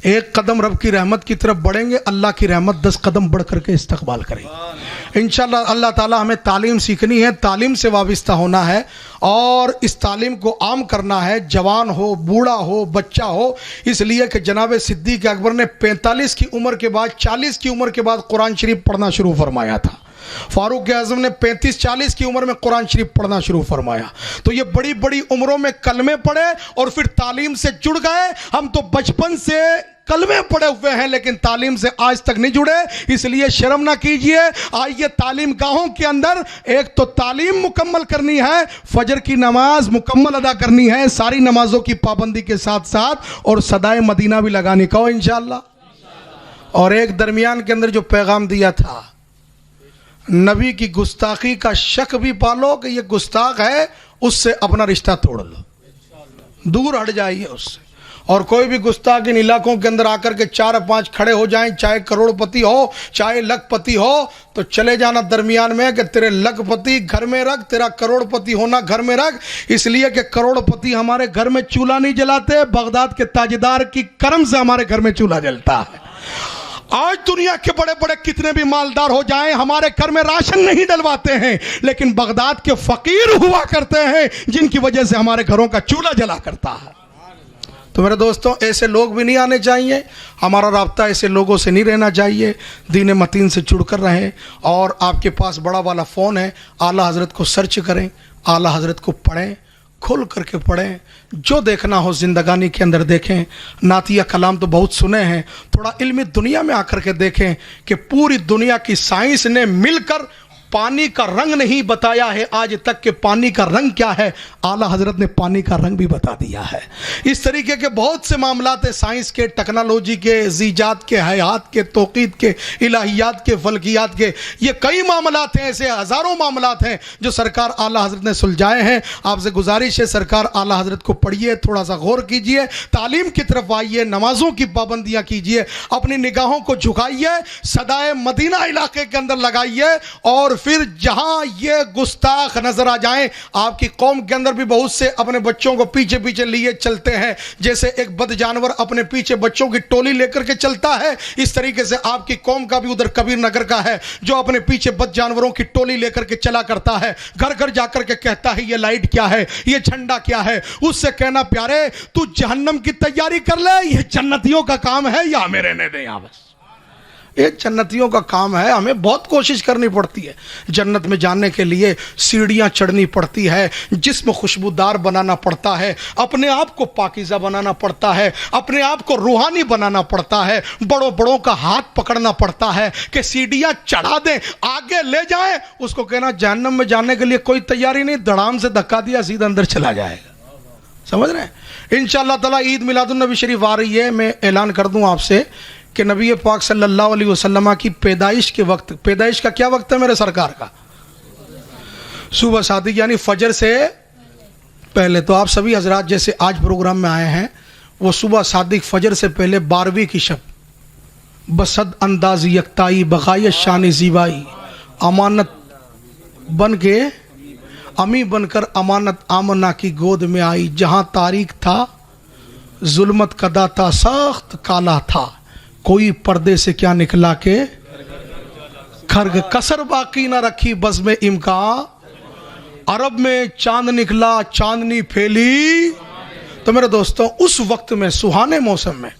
एक कदम रब की रहमत की तरफ बढ़ेंगे, अल्लाह की रहमत 10 कदम बढ़ करके इस्तकबाल करेगी इंशाअल्लाह। अल्लाह ताला हमें तालीम सीखनी है, तालीम से वाबिस्ता होना है, और इस तालीम को आम करना है, जवान हो, बूढ़ा हो, बच्चा हो। इसलिए कि जनाब सिद्दीक अकबर ने 45 की उम्र के बाद, 40 की उम्र के बाद कुरान शरीफ पढ़ना शुरू फरमाया था। फारूक आज़म ने 35-40 की उम्र में कुरान शरीफ पढ़ना शुरू फरमाया। तो ये बड़ी बड़ी उम्रों में कलमे पढ़े और फिर तालीम से जुड़ गए। हम तो बचपन से कलमे पढ़े हुए हैं लेकिन तालीम से आज तक नहीं जुड़े, इसलिए शर्म ना कीजिए। आइए तालीम गाहों के अंदर एक तो तालीम मुकम्मल करनी है, फजर की नमाज मुकम्मल अदा करनी है, सारी नमाजों की पाबंदी के साथ साथ, और सदाए मदीना भी लगाने का इंशाअल्लाह। और एक दरमियान के अंदर जो पैगाम दिया था, नबी की गुस्ताखी का शक भी पालो कि ये गुस्ताख है, उससे अपना रिश्ता तोड़ लो, दूर हट जाइए उससे। और कोई भी गुस्ताख इन इलाकों के अंदर आकर के 4-5 खड़े हो जाएं, चाहे करोड़पति हो चाहे लखपति हो, तो चले जाना दरमियान में कि तेरे लखपति घर में रख, तेरा करोड़पति होना घर में रख। इसलिए कि करोड़पति हमारे घर में चूल्हा नहीं जलाते, बगदाद के ताजदार की करम से हमारे घर में चूल्हा जलता है। आज दुनिया के बड़े बड़े कितने भी मालदार हो जाएं, हमारे घर में राशन नहीं डलवाते हैं, लेकिन बगदाद के फकीर हुआ करते हैं जिनकी वजह से हमारे घरों का चूल्हा जला करता है। तो मेरे दोस्तों, ऐसे लोग भी नहीं आने चाहिए, हमारा राब्ता ऐसे लोगों से नहीं रहना चाहिए। दीन मतीन से जुड़कर रहें। और आपके पास बड़ा वाला फ़ोन है, आला हज़रत को सर्च करें, आला हज़रत को पढ़ें, खोल करके पढ़ें, जो देखना हो ज़िंदगानी के अंदर देखें। नातिया कलाम तो बहुत सुने हैं, थोड़ा इल्मी दुनिया में आकर के देखें कि पूरी दुनिया की साइंस ने मिलकर पानी का रंग नहीं बताया है आज तक कि पानी का रंग क्या है, आला हजरत ने पानी का रंग भी बता दिया है। इस तरीके के बहुत से मामलात हैं, साइंस के, टेक्नोलॉजी के, ज़ीजात के, हयात के, तौक़ीद के, इलाहियात के, फल्कियात के, ये कई मामलात हैं, ऐसे हज़ारों मामलात हैं जो सरकार आला हजरत ने सुलझाए हैं। आपसे गुजारिश है, सरकार आला हजरत को पढ़िए, थोड़ा सा गौर कीजिए, तालीम की तरफ आइए, नमाजों की पाबंदियाँ कीजिए, अपनी निगाहों को झुकाइए, सदाए मदीना इलाके के अंदर लगाइए। और फिर जहां ये गुस्ताख नजर आ जाएं, आपकी कौम के अंदर भी बहुत से अपने बच्चों को पीछे पीछे लिए चलते हैं, जैसे एक बद जानवर अपने पीछे बच्चों की टोली लेकर के चलता है, इस तरीके से आपकी कौम का भी उधर कबीर नगर का है जो अपने पीछे बद जानवरों की टोली लेकर के चला करता है। घर घर जाकर के कहता है ये लाइट क्या है, ये झंडा क्या है। उससे कहना, प्यारे तू जहन्नम की तैयारी कर ले, ये जन्नतियों का काम है, या हमें रहने दे यहाँ बस। ये जन्नतियों का काम है, हमें बहुत कोशिश करनी पड़ती है। जन्नत में जाने के लिए सीढ़ियाँ चढ़नी पड़ती है, जिस्म खुशबूदार बनाना पड़ता है, अपने आप को पाकीज़ा बनाना पड़ता है, अपने आप को रूहानी बनाना पड़ता है, बड़ों बड़ों का हाथ पकड़ना पड़ता है कि सीढ़ियाँ चढ़ा दें, आगे ले जाएं। उसको कहना जहन्नम में जाने के लिए कोई तैयारी नहीं, धड़ाम से धक्का दिया सीधा अंदर चला जाएगा। समझ रहे हैं? इंशाअल्लाह ताला ईद मिलादुन्नबी शरीफ आ रही है। मैं ऐलान कर दूँ आपसे कि नबी पाक सल्लल्लाहु अलैहि वसल्लम की पैदाइश के वक्त, पैदाइश का क्या वक्त है मेरे सरकार का? सुबह सादिक यानी फजर से पहले। तो आप सभी हजरात जैसे आज प्रोग्राम में आए हैं, वो सुबह सादिक फजर से पहले 12वीं की शब, बसद अंदाज यकताई बगायत शान ज़ीबाई, अमानत बन के अमी बनकर अमानत आमना की गोद में आई, जहाँ तारीख था जुल्मत का दाता सख्त काला था, कोई पर्दे से क्या निकला के खर्ग कसर बाकी ना रखी बस में इम्कान, अरब में चांद निकला चांदनी फैली। तो मेरे दोस्तों, उस वक्त में सुहाने मौसम में,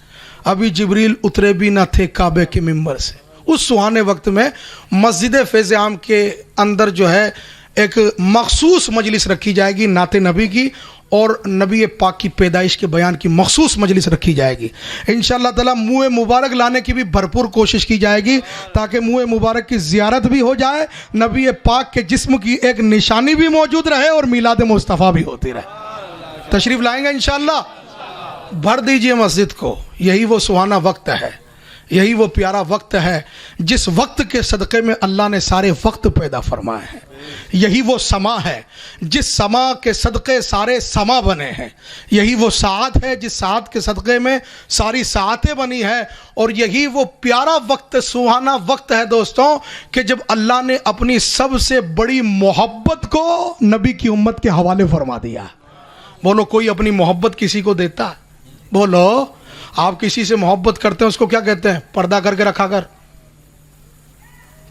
अभी जिब्रील उतरे भी ना थे काबे के मिंबर से, उस सुहाने वक्त में मस्जिद फैज़ आम के अंदर जो है एक मखसूस मजलिस रखी जाएगी नाते नबी की, और नबी पाक की पैदाइश के बयान की मखसूस मजलिस रखी जाएगी। इंशाअल्लाह ताला मुँह मुबारक लाने की भी भरपूर कोशिश की जाएगी, ताकि मुँह मुबारक की ज़ियारत भी हो जाए, नबी पाक के जिस्म की एक निशानी भी मौजूद रहे और मिलाद मुस्तफ़ा भी होती रहे। तशरीफ़ लाएंगे इंशाअल्लाह, भर दीजिए मस्जिद को। यही वो सुहाना वक्त है, यही वो प्यारा वक्त है जिस वक्त के सदक़े में अल्लाह ने सारे वक्त पैदा फरमाए हैं। यही वो समा है जिस समा के सदक़े सारे समा बने हैं। यही वो सात है जिस सात के सदक़े में सारी सातें बनी है। और यही वो प्यारा वक्त, सुहाना वक्त है दोस्तों, कि जब अल्लाह ने अपनी सबसे बड़ी मोहब्बत को नबी की उम्मत के हवाले फरमा दिया। बोलो, कोई अपनी मोहब्बत किसी को देता? बोलो, आप किसी से मोहब्बत करते हैं, उसको क्या कहते हैं? पर्दा करके रखा कर,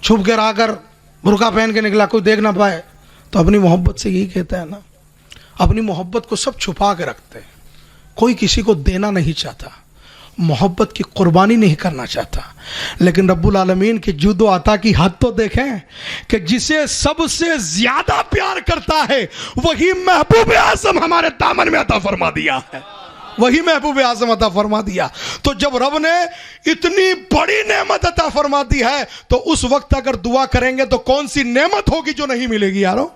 छुप के रहा कर, बुर्का पहन के निकला, कोई देख ना पाए। तो अपनी मोहब्बत से यही कहता है ना, अपनी मोहब्बत को सब छुपा के रखते हैं, कोई किसी को देना नहीं चाहता। मोहब्बत की कुर्बानी नहीं करना चाहता। लेकिन रब्बुल आलमीन के जुदो अता की हद तो देखें कि जिसे सबसे ज्यादा प्यार करता है वही महबूब आज़म हमारे दामन में अता फरमा दिया है, वही महबूब आज़म अता फरमा दिया। तो जब रब ने इतनी बड़ी नेमत अता फरमा दी है तो उस वक्त अगर दुआ करेंगे तो कौन सी नेमत होगी जो नहीं मिलेगी यारो?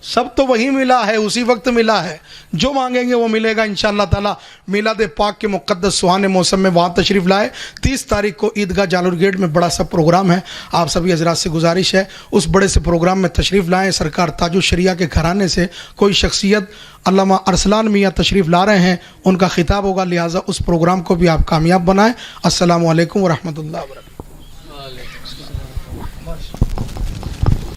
सब तो वही मिला है, उसी वक्त मिला है, जो मांगेंगे वो मिलेगा इंशाअल्लाह ताला। मिलाद पाक के मुक़द्दस सुहाने मौसम में वहाँ तशरीफ़ लाए। 30 तारीख को ईदगाह जालूर गेट में बड़ा सा प्रोग्राम है, आप सभी हजरात से गुजारिश है उस बड़े से प्रोग्राम में तशरीफ़ लाएँ। सरकार ताजुल शरिया के घराने से कोई शख्सियत अल्लामा अरसलान मियाँ तशरीफ़ ला रहे हैं, उनका खिताब होगा, लिहाजा उस प्रोग्राम को भी आप कामयाब बनाएँ। अस्सलामु अलैकुम व रहमतुल्लाहि व बरकातहू।